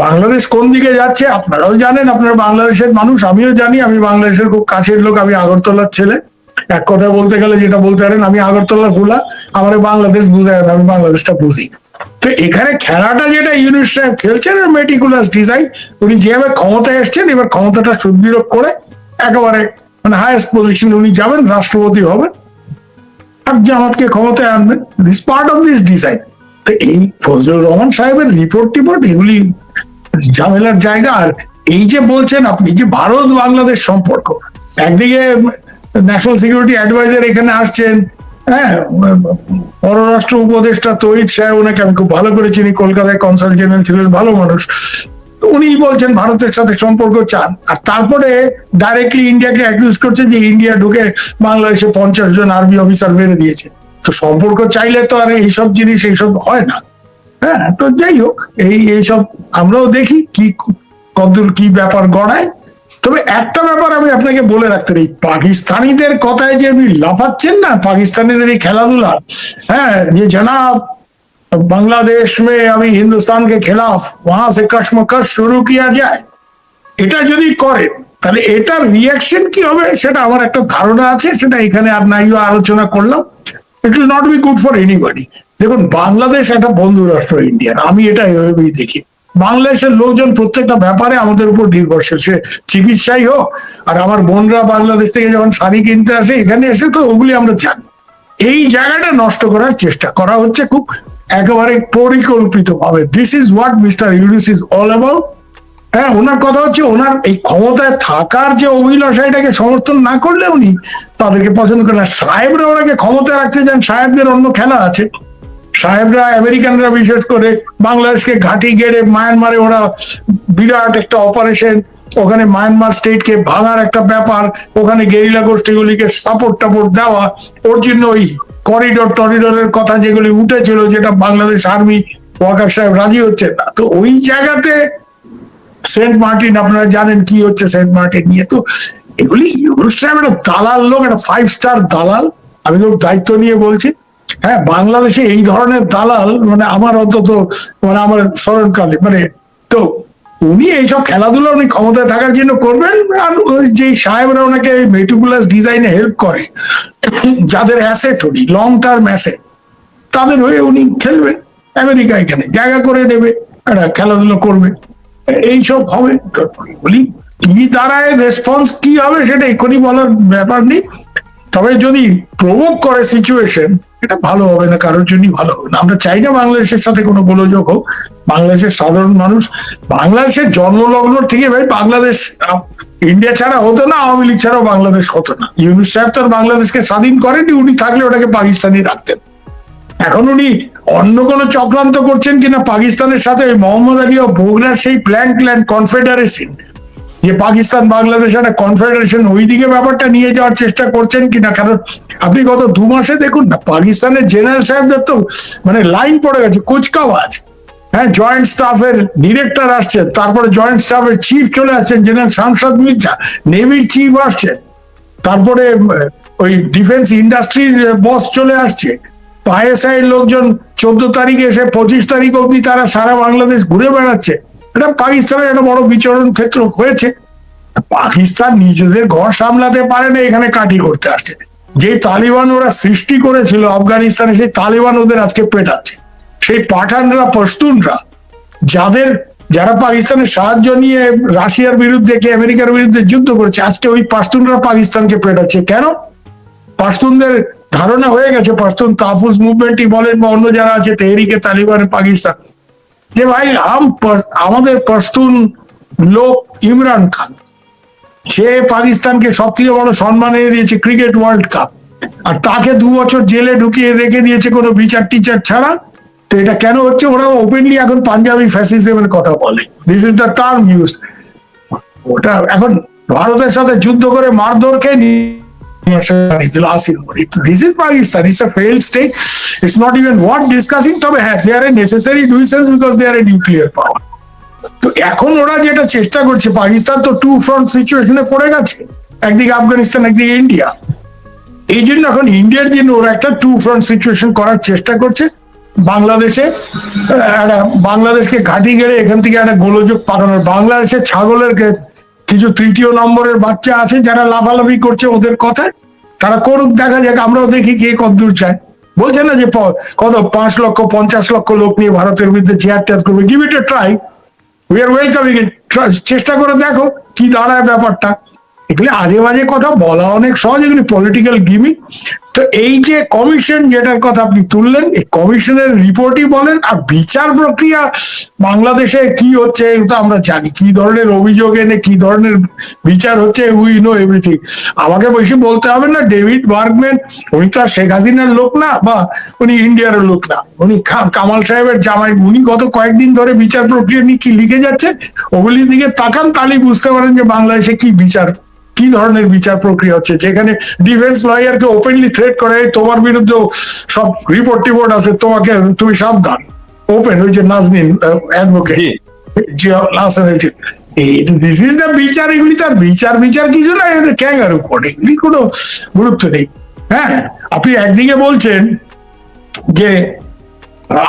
Speaker 1: বাংলাদেশ কোন দিকে যাচ্ছে আপনারাও জানেন, আপনারা বাংলাদেশের মানুষ, আমিও জানি। আমি বাংলাদেশের খুব কাছের লোক, আমি আগরতলার ছেলে। এক কথা বলতে গেলে যেটা বলতে পারেন, আমি আগরতলার ফুলা, আমার বাংলাদেশ বুঝায় না, আমি বাংলাদেশটা বুঝি। তো এখানে খেলাটা যেটা ইউনূস সাহেব খেলছেন, মেটিকুলাস ডিজাইন। উনি যেভাবে ক্ষমতায় এসছেন, এবার ক্ষমতাটা সুদৃঢ় করে একেবারে মানে হাইয়েস্ট পজিশনে উনি যাবেন, রাষ্ট্রপতি হবেন, আর জামাতকে ক্ষমতায় আনবেন। This part of this design. তো এই ফজলুর রহমান সাহেবের রিপোর্ট এগুলি ঝামেলার জায়গা। আর এই যে বলছেন আপনি যে ভারত বাংলাদেশ সম্পর্ক, একদিকে ন্যাশনাল সিকিউরিটি অ্যাডভাইজার এখানে আসছেন, হ্যাঁ, পররাষ্ট্র উপদেষ্টা তৌহিদ সাহেব, ওনাকে আমি খুব ভালো করে চিনি, কলকাতায় কনসাল জেনারেল ছিলেন, ভালো মানুষ। উনি বলছেন ভারতের সাথে সম্পর্ক চান, আর তারপরে ডাইরেক্টলি ইন্ডিয়াকে অ্যাকিউজ করছে যে ইন্ডিয়া ঢুকে বাংলাদেশে 50 জন আর্মি অফিসার মেরে দিয়েছে। তো সম্পর্ক চাইলে তো আর এইসব জিনিস এইসব হয় না। হ্যাঁ, তো যাই হোক, এইসব আমরাও দেখি কি কতদূর কি ব্যাপার গড়ায়। তবে একটা ব্যাপার আমি আপনাকে বলে রাখতে, এই পাকিস্তানিদের কথায় যে আপনি লাফাচ্ছেন না, পাকিস্তানিদের এই খেলাধুলা, হ্যাঁ, যে জনাব বাংলাদেশ में अभी हिंदुस्तान के खिलाफ वहां से कशमकश शुरू किया जाए, এটা যদি করে তাহলে এটার রিয়াকশন কি হবে সেটা আমার একটা ধারণা আছে, সেটা এখানে আর নাই আলোচনা করলাম। It will not be good for anybody. দেখুন, বাংলাদেশ একটা বন্ধু রাষ্ট্র ইন্ডিয়ার, আমি এটা এভাবেই দেখি। বাংলাদেশের লোকজন প্রত্যেকটা ব্যাপারে আমাদের উপর নির্ভরশীল, সে চিকিৎসাই হোক। আর আমার বোনরা বাংলাদেশ থেকে যখন শাড়ি কিনতে আসে এখানে এসে, তো ওগুলি আমরা জানি। এই জায়গাটা নষ্ট করার চেষ্টা করা হচ্ছে খুব একেবারে পরিকল্পিত ভাবে। This is what mister Yunus is all about. হ্যাঁ, ওনার কথা হচ্ছে ওনার এই ক্ষমতায় থাকার যে অভিলাষা, এটাকে সমর্থন না করলে উনি তাদেরকে পছন্দ করেন না। সাহেবরা ওনাকে ক্ষমতায় রাখতে চান, সাহেবদের অন্য খেলা আছে। সাহেবরা আমেরিকানরা বিশেষ করে বাংলাদেশকে ঘাঁটি গেড়ে মায়ানমারে ওরা বিরাট একটা অপারেশন, ওখানে মায়ানমার স্টেটকে ভাঙার একটা ব্যাপার, ওখানে গেরিলা গোষ্ঠীগুলিকে সাপোর্ট টাপোর্ট দেওয়া, ওর জন্য ওই টরিডরের কথা যেগুলি উঠেছিল, যেটা বাংলাদেশ আর্মি ওয়াকার সাহেব রাজি হচ্ছে না। তো ওই জায়গাতে সেন্ট মার্টিন, আপনারা জানেন কি হচ্ছে সেন্ট মার্টিন নিয়ে। তো এগুলি ইউনুস সাহেব একটা দালাল লোক, একটা 5 স্টার দালাল, আমি খুব দায়িত্ব নিয়ে বলছি। হ্যাঁ, বাংলাদেশে এই ধরনের দালাল মানে আমার অন্তত মানে আমার স্মরণকালে মানে, তো উনি এইসব খেলাধুলা উনি ক্ষমতায় থাকার জন্য করবেন। আর যে সাহেবরা ওনাকে মেটিকুলাস ডিজাইনে হেল্প করে, যাদের অ্যাসেট উনি লং টার্ম অ্যাসেট, তাদের হয়ে উনি খেলবেন। আমেরিকা এখানে জায়গা করে নেবে, একটা খেলাধুলা করবে, এইসব হবে। বলি কি দাঁড়ায়, রেসপন্স কি হবে সেটা এক্ষুনি বলার ব্যাপার নেই। তবে যদি প্রভোগ করে সিচুয়েশন, এটা ভালো হবে না, কারোর জন্যই ভালো হবে না। আমরা চাই না বাংলাদেশের সাথে কোনো গোলযোগ হোক। বাংলাদেশের সাধারণ মানুষ, বাংলাদেশের জন্মলগ্ন থেকে ভাই বাংলাদেশ ইন্ডিয়া ছাড়া হতো না, আওয়ামী লীগ ছাড়াও বাংলাদেশ হতো না। ইউনুস সাহেব তো বাংলাদেশকে স্বাধীন করেনি, উনি থাকলে ওটাকে পাকিস্তানি রাখতেন। এখন উনি অন্য কোনো চক্রান্ত করছেন কিনা পাকিস্তানের সাথে, ওই মোহাম্মদ আলী ও বগুড়ার সেই প্ল্যান কনফেডারেশন, যে পাকিস্তান বাংলাদেশ একটা কনফেডারেশন, ওইদিকে ব্যাপারটা নিয়ে যাওয়ার চেষ্টা করছেন কিনা। কারণ আপনি গত 2 মাসে দেখুন না, পাকিস্তানের জেনারেল সাহেবদের তো মানে লাইন পড়ে গেছে, কুচকাওয়াজ। হ্যাঁ, জয়েন্ট স্টাফের ডিরেক্টর আসছেন, তারপরে জয়েন্ট স্টাফের চিফ চলে আসছেন, জেনারেল শামসাদ মির্জা, নেভির চিফ আসছেন, তারপরে ওই ডিফেন্স ইন্ডাস্ট্রির বস চলে আসছে। আইএসআই এর লোকজন 14 তারিখে এসে 25 তারিখ অব্দি তারা সারা বাংলাদেশ ঘুরে বেড়াচ্ছে। এটা পাকিস্তানের একটা বড় বিচরণ ক্ষেত্র হয়েছে। পাকিস্তান নিজেদের ঘর সামলাতে পারে না, এখানে কাঠি করতে আসছে। যে তালিবান ওরা সৃষ্টি করেছিল আফগানিস্তানে, সেই তালিবান ওদের আজকে পেটাচ্ছে। সেই পাঠানরা, পশতুনরা, যারা পাকিস্তানের সাহায্য নিয়ে রাশিয়ার বিরুদ্ধে কি আমেরিকার বিরুদ্ধে যুদ্ধ করেছে, আজকে ওই পাশতুনরা পাকিস্তানকে পেটাচ্ছে। কেন? পাশতুনদের ধারণা হয়ে গেছে, পাশতুন তাহফুজ মুভমেন্টই বলেন বা অন্য যারা আছে, তেহরিকে তালিবান পাকিস্তান, যে ভাই আমাদের পশতুন লোক ইমরান খান, সে পাকিস্তানকে সব থেকে বড় সম্মান এনে দিয়েছে ক্রিকেট ওয়ার্ল্ড কাপ, আর তাকে 2 বছর জেলে ঢুকিয়ে রেখে দিয়েছে কোনো বিচার টিচার ছাড়া। তো এটা কেন হচ্ছে? ওরা ওপেনলি এখন পাঞ্জাবি ফ্যাসিজমের কথা বলে, this is the term use. ওটা এখন ভারতের সাথে যুদ্ধ করে মারধর খেয়ে this is Pakistan. It's a failed state. It's not even worth discussing. তবে হ্যাঁ, they are a necessary nuisance because they are a nuclear power. তো এখন ওরা যেটা চেষ্টা করছে, পাকিস্তান তো 2 ফ্রন্ট সিচুয়েশনে পড়ে গেছে, একদিকে আফগানিস্তান, একদিকে ইন্ডিয়া। এই জন্য এখন ইন্ডিয়ার জন্য ওরা একটা 2 ফ্রন্ট সিচুয়েশন করার চেষ্টা করছে। বাংলাদেশকে ঘাঁটি গেড়ে এখান থেকে একটা গোলযোগ পাঠানোর। বাংলাদেশের ছাগলের কিছু 3য় নম্বরের বাচ্চা আছে যারা লাফালাফি করছে ওদের কথায়, তারা করুক, দেখা যাক, আমরাও দেখি কে কতদূর চায়। বলছে না যে কত 5 লক্ষ 50 লক্ষ লোক নিয়ে ভারতের বিরুদ্ধে চেয়ার ট্যাচ করবে, give it a try, we are welcoming it, চেষ্টা করে দেখো কি দাঁড়ায় ব্যাপারটা। এগুলি আজে বাজে কথা বলা অনেক সহজ, এগুলি পলিটিক্যাল গিমিক। তো এই যে কমিশন যেটার কথা আপনি তুললেন, এই কমিশনের রিপোর্টই বলেন, আর বিচার প্রক্রিয়া বাংলাদেশে কি হচ্ছে এটা আমরা জানি, কি ধরনের অভিযোগ এনে কি ধরনের বিচার হচ্ছে, উই নো এভরিথিং। আমাকে বেশি বলতে হবে না, ডেভিড বার্গম্যান উনি তো আর শেখ হাসিনার লোক না, বা উনি ইন্ডিয়ার লোক না, উনি কামাল সাহেবের জামাই। উনি গত কয়েকদিন ধরে বিচার প্রক্রিয়া নিয়ে কি লিখে যাচ্ছে, ওগুলির দিকে তাকান, তাহলেই বুঝতে পারেন যে বাংলাদেশে কি ধরনের বিচার প্রক্রিয়া হচ্ছে, যেখানে ডিফেন্স লয়ারকে ওপেনলি থ্রেট করে, তোমার বিরুদ্ধে সব রিপোর্ট আছে, তুমি সাবধান, ওপেন, ওই যে Nazneen advocate, this is the বিচার। এগুলি তার বিচার কিছু না, ক্যাঙ্গারু কোর্ট, এগুলি কোনো গুরুত্ব নেই। হ্যাঁ, আপনি একদিকে বলছেন যে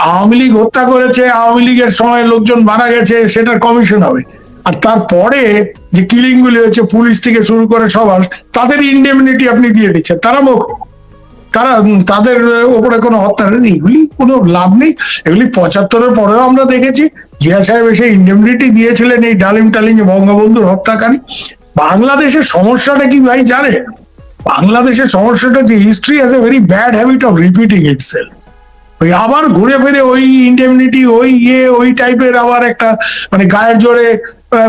Speaker 1: আওয়ামী লীগ হত্যা করেছে, আওয়ামী লীগের সময় লোকজন মারা গেছে, সেটার কমিশন হবে, আর তারপরে যে কিলিং গুলি হয়েছে পুলিশ থেকে শুরু করে সবার, তাদের ইনডেমনিটি আপনি দিয়ে দিচ্ছেন। তাদের উপরে কোনো হত্যা নেই, এগুলি কোনো লাভ নেই। এগুলি 75-এর পরেও আমরা দেখেছি, জিয়া সাহেব এসে ইনডেমনিটি দিয়েছিলেন এই ডালিম বঙ্গবন্ধুর হত্যাকারী। বাংলাদেশের সমস্যাটা কি ভাই জানে? বাংলাদেশের সমস্যাটা যে history has a very bad habit of repeating itself. ওই আবার ঘুরে ফিরে ওই ইন্ডেমনিটি, ওই ওই টাইপের আবার একটা মানে গায়ের জোরে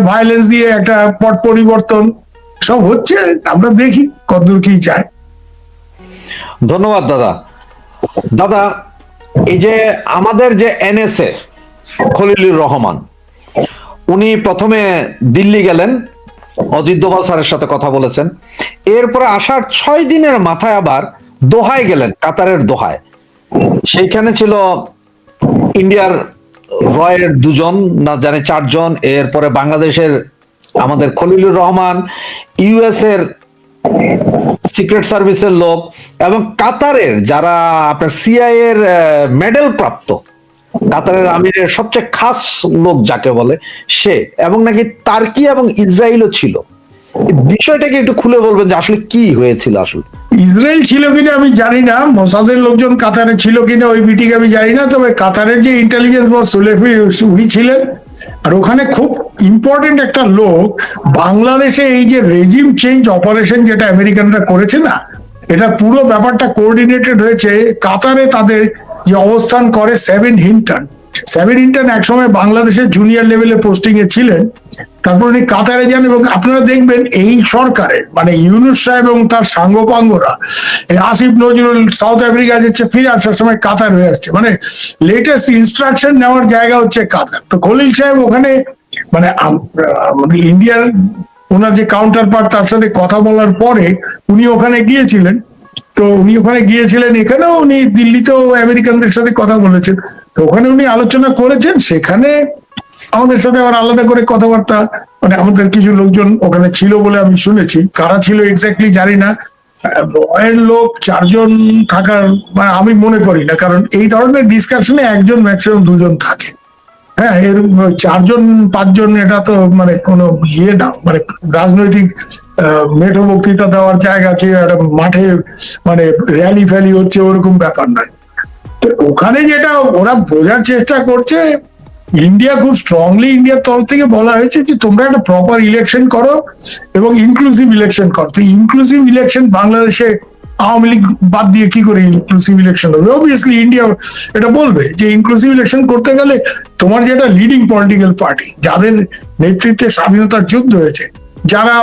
Speaker 1: ভায়োলেন্স দিয়ে একটা পট পরিবর্তন সব হচ্ছে। আমরা দেখি কতদূর কি চায়।
Speaker 2: ধন্যবাদ দাদা। দাদা, এই যে আমাদের যে এনএসএ খলিলুর রহমান, উনি প্রথমে দিল্লি গেলেন, অজিত দোভাল স্যারের সাথে কথা বলেছেন। এরপরে আসার 6 দিনের মাথায় আবার দোহায় গেলেন, কাতারের দোহায়। সেইখানে ছিল ইন্ডিয়ার রয়ের 2জন, না জানি 4 জন, এরপরে বাংলাদেশের আমাদের খলিলুর রহমান, ইউএস এর সিক্রেট সার্ভিসের লোক, এবং কাতারের যারা আপনার সিআইএ এর মেডেল প্রাপ্ত, কাতারের আমিরের সবচেয়ে খাস লোক যাকে বলে সে, এবং নাকি তার্কি এবং ইসরায়েলও ছিল। বিষয়টাকে একটু খুলে বলবেন যে আসলে কি হয়েছিল। আসলে
Speaker 1: ইসরায়েল ছিল কিনা আমি জানি না, মোসাদের লোকজন কাতারে ছিল কিনা ওই মিটিং আমি জানি না, তবে কাতারের যে ইন্টেলিজেন্স বস সুলেফি উনি ছিলেন। আর ওখানে খুব ইম্পর্টেন্ট একটা লোক, বাংলাদেশে এই যে রেজিম চেঞ্জ অপারেশন যেটা আমেরিকানরা করেছে না, এটা পুরো ব্যাপারটা কোঅর্ডিনেটেড হয়েছে কাতারে। তাদের যে অবস্থান করে সেভেন হিন্টন একসময় বাংলাদেশের জুনিয়র লেভেলে পোস্টিং এ ছিলেন, তারপর উনি কাতারে যান। এবং আপনারা দেখবেন এই সরকারের মানে ইউনূস সাহেব এবং তার সাঙ্গপাঙ্গরা, আসিফ নজরুল সাউথ আফ্রিকা যাচ্ছে, ফিরে আসার সময় কাতার হয়ে আসছে, মানে লেটেস্ট ইনস্ট্রাকশন নেওয়ার জায়গা হচ্ছে কাতার। তো খলিল সাহেব ওখানে মানে ইন্ডিয়ার ওনার যে কাউন্টার পার্ট তার সাথে কথা বলার পরে উনি ওখানে গিয়েছিলেন। তো উনি ওখানে গিয়েছিলেন, এখানেও উনি দিল্লিতেও আমেরিকানদের সাথে কথা বলেছেন। তো ওখানে উনি আলোচনা করেছেন, সেখানে আমাদের সাথে আবার আলাদা করে কথাবার্তা, মানে আমাদের কিছু লোকজন ওখানে ছিল বলে আমি শুনেছি, কারা ছিল এক্স্যাক্টলি জানি না। রয়ের লোক 4 জন থাকার মানে আমি মনে করি না, কারণ এই ধরনের ডিসকাশনে একজন ম্যাক্সিমাম 2 জন থাকে। হ্যাঁ, এর 4 জন 5 জন এটা তো মানে কোনো ইয়ে না, মানে রাজনৈতিক মেঠো বক্তৃতা দেওয়ার জায়গা কি একটা মাঠে মানে র্যালি ফ্যালি হচ্ছে ওরকম ব্যাপার নয়। তো ওখানে যেটা ওরা বোঝার চেষ্টা করছে, ইন্ডিয়া খুব স্ট্রংলি ইন্ডিয়ার তরফ থেকে বলা হয়েছে যে তোমরা একটা প্রপার ইলেকশন করো এবং ইনক্লুসিভ ইলেকশন করো। তো ইনক্লুসিভ ইলেকশন বাংলাদেশে আওয়ামী লীগ বাদ দিয়ে কি করে ইনক্লুসিভ ইলেকশন হবে? অবভিয়াসলি ইন্ডিয়া এটা বলবে যে ইনক্লুসিভ ইলেকশন করতে গেলে তোমার যেটা লিডিং পলিটিক্যাল পার্টি, যাদের নেতৃত্বে স্বাধীনতার যুদ্ধ হয়েছে, যারা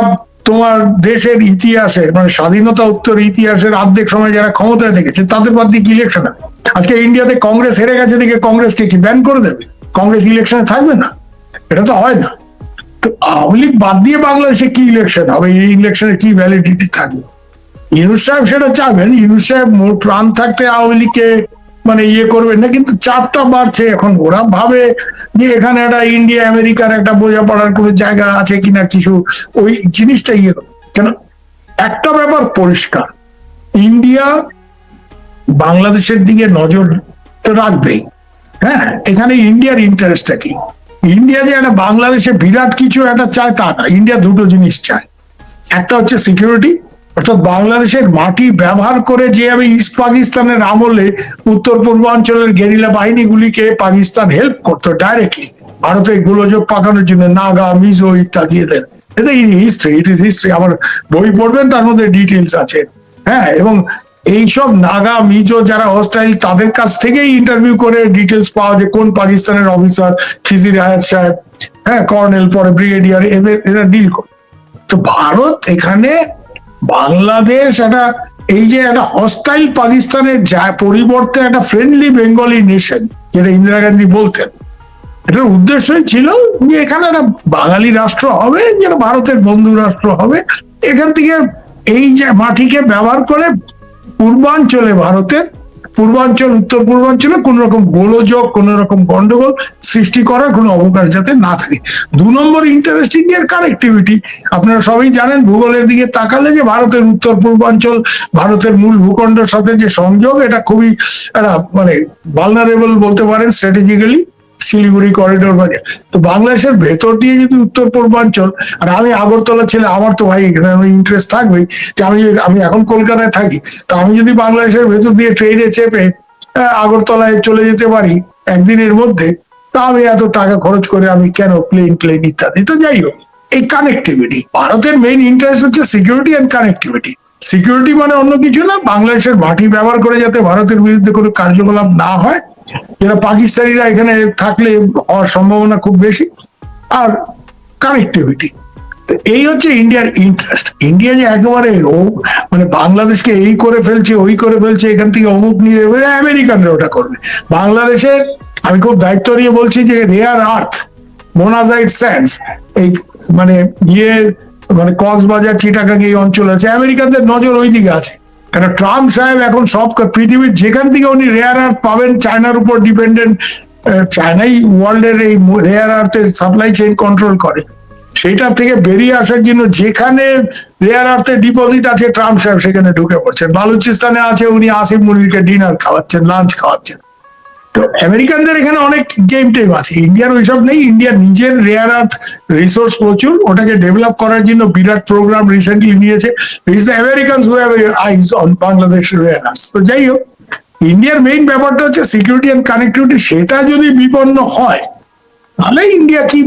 Speaker 1: তোমার দেশের ইতিহাসের মানে স্বাধীনতা উত্তর ইতিহাসের অর্ধেক সময় যারা ক্ষমতায় থেকেছে, তাদের বাদ দিয়ে কি ইলেকশন হবে? আজকে ইন্ডিয়াতে কংগ্রেস হেরে গেছে দেখে কংগ্রেসকে কি ব্যান করে দেবে? কংগ্রেস ইলেকশনে থাকবে না? এটা তো হয় না। তো আওয়ামী লীগ বাদ দিয়ে বাংলাদেশে কি ইলেকশন হবে? এই ইলেকশনে কি ভ্যালিডিটি থাকবে? ইউনূস সাহেব সেটা চাবেন, ইউনূস সাহেব মোট প্রাণ থাকতে আওয়ামী লীগকে মানে ইয়ে করবেন না, কিন্তু চাপটা বাড়ছে এখন। ওরা ভাবে যে এখানে একটা ইন্ডিয়া আমেরিকার একটা বোঝাপড়ার কোনো জায়গা আছে কিনা, কিছু ওই জিনিসটা ইয়ে কেন। একটা ব্যাপার পরিষ্কার, ইন্ডিয়া বাংলাদেশের দিকে নজর তো রাখবেই। হ্যাঁ, এখানে ইন্ডিয়ার ইন্টারেস্টটা কি? ইন্ডিয়া যে একটা বাংলাদেশে বিরাট কিছু একটা চায় তা না। ইন্ডিয়া 2টো জিনিস চায়, একটা হচ্ছে সিকিউরিটি, অর্থাৎ বাংলাদেশের মাটি ব্যবহার করে যে আমি ইস্ট পাকিস্তানের আমলে উত্তর পূর্বাঞ্চলের গেরিলা বাহিনীগুলিকে পাকিস্তান হেল্প করতো ডাইরেক্টলি ভারতের গোলযোগ পাকানোর জন্য, নাগা মিজো ইত্যাদি। এদের এটা হিস্ট্রি, ইট ইজ হিস্ট্রি। আমার বই পড়বেন, তার মধ্যে ডিটেলস আছে। হ্যাঁ, এবং এইসব নাগা মিজো যারা হোস্টাইল, তাদের কাছ থেকেই ইন্টারভিউ করে ডিটেলস পাওয়া যে কোন পাকিস্তানের অফিসার খিজির আয়াত সাহেব, হ্যাঁ কর্নেল পরে ব্রিগেডিয়ার, এরা ডিল করে। তো ভারত এখানে বাংলাদেশ একটা এই যে একটা হস্টাইল পাকিস্তানের পরিবর্তে একটা ফ্রেন্ডলি বেঙ্গলি নেশন, যেটা ইন্দিরা গান্ধী বলতেন, এটার উদ্দেশ্যই ছিল যে এখানে একটা বাঙালি রাষ্ট্র হবে, যেটা ভারতের বন্ধু রাষ্ট্র হবে। এখান থেকে এই যে মাটিকে ব্যবহার করে পূর্বাঞ্চলে, ভারতের পূর্বাঞ্চল উত্তর পূর্বাঞ্চলে কোন রকম গোলযোগ, কোন রকম গন্ডগোল সৃষ্টি করার কোনো অবকাশ যাতে না থাকে। 2 নম্বর ইন্টারেস্ট ইন্ডিয়ার কানেক্টিভিটি। আপনারা সবাই জানেন ভূগোলের দিকে তাকালে যে ভারতের উত্তর পূর্বাঞ্চল ভারতের মূল ভূখণ্ডের সাথে যে সংযোগ, এটা খুবই একটা মানে ভালনারেবল বলতে পারেন স্ট্র্যাটেজিক্যালি, শিলিগুড়ি করিডোর বাজে। তো বাংলাদেশের ভেতর দিয়ে যদি উত্তর পূর্বাঞ্চল, আর আমি আগরতলা ছেলে, আমার তো ভাই এখানে ইন্টারেস্ট থাকবেই যে আমি এখন কলকাতায় থাকি, তো আমি যদি বাংলাদেশের ভেতর দিয়ে ট্রেনে চেপে আগরতলায় চলে যেতে পারি একদিনের মধ্যে, তা আমি এত টাকা খরচ করে আমি কেন প্লেন ইত্যাদি। তো যাই হোক, এই কানেক্টিভিটি, ভারতের মেইন ইন্টারেস্ট হচ্ছে সিকিউরিটি অ্যান্ড কানেক্টিভিটি। সিকিউরিটি মানে অন্য কিছু না, বাংলাদেশের মাটি ব্যবহার করে যাতে ভারতের বিরুদ্ধে কোনো কার্যকলাপ না হয়, যেটা পাকিস্তানিরা এখানে থাকলে হওয়ার সম্ভাবনা খুব বেশি, আর কানেক্টিভিটি। তো এই হচ্ছে ইন্ডিয়ার ইন্টারেস্ট। ইন্ডিয়া যে একেবারে মানে বাংলাদেশকে এই করে ফেলছে, ওই করে ফেলছে, এখান থেকে অমুক নিয়ে আমেরিকানরা ওটা করবে। বাংলাদেশের আমি খুব দায়িত্ব নিয়ে বলছি যে রেয়ার আর্থ, মোনাজাইট স্যান্ডস, এই মানে মানে কক্সবাজার, চিটাগাং এই অঞ্চল আছে, আমেরিকানদের নজর ওই দিকে আছে। কেন ট্রাম্প সাহেব এখন সব পৃথিবীর যেখান থেকে উনি রেয়ার আর্থ পাবেন, চায়নার উপর ডিপেন্ডেন্ট, চায়নাই ওয়ার্ল্ডের এই রেয়ার আর্থের সাপ্লাই চেইন কন্ট্রোল করে। সেইটার থেকে বেরিয়ে আসার জন্য যেখানে রেয়ার আর্থের ডিপোজিট আছে, ট্রাম্প সাহেব সেখানে ঢুকে পড়ছেন। বালুচিস্তানে আছে, উনি আসিফ মুনিরকে ডিনার খাওয়াচ্ছেন, লাঞ্চ খাওয়াচ্ছেন। তো আমেরিকানদের এখানে অনেক গেম টেম আছে, ইন্ডিয়ার ওইসব নেই। ইন্ডিয়ার নিজের রেয়ার আর্থ রিসোর্স প্রচুর, ওটাকে ডেভেলপ করার জন্য বিরাট প্রোগ্রাম রিসেন্টলি নিয়েছে। Americans who have eyes on Bangladesh rare earth. তো যাই হোক, ইন্ডিয়ার মেইন ব্যাপারটা হচ্ছে সিকিউরিটি এন্ড কানেক্টিভিটি। সেটা যদি বিপন্ন হয়, তাহলে ইন্ডিয়া কি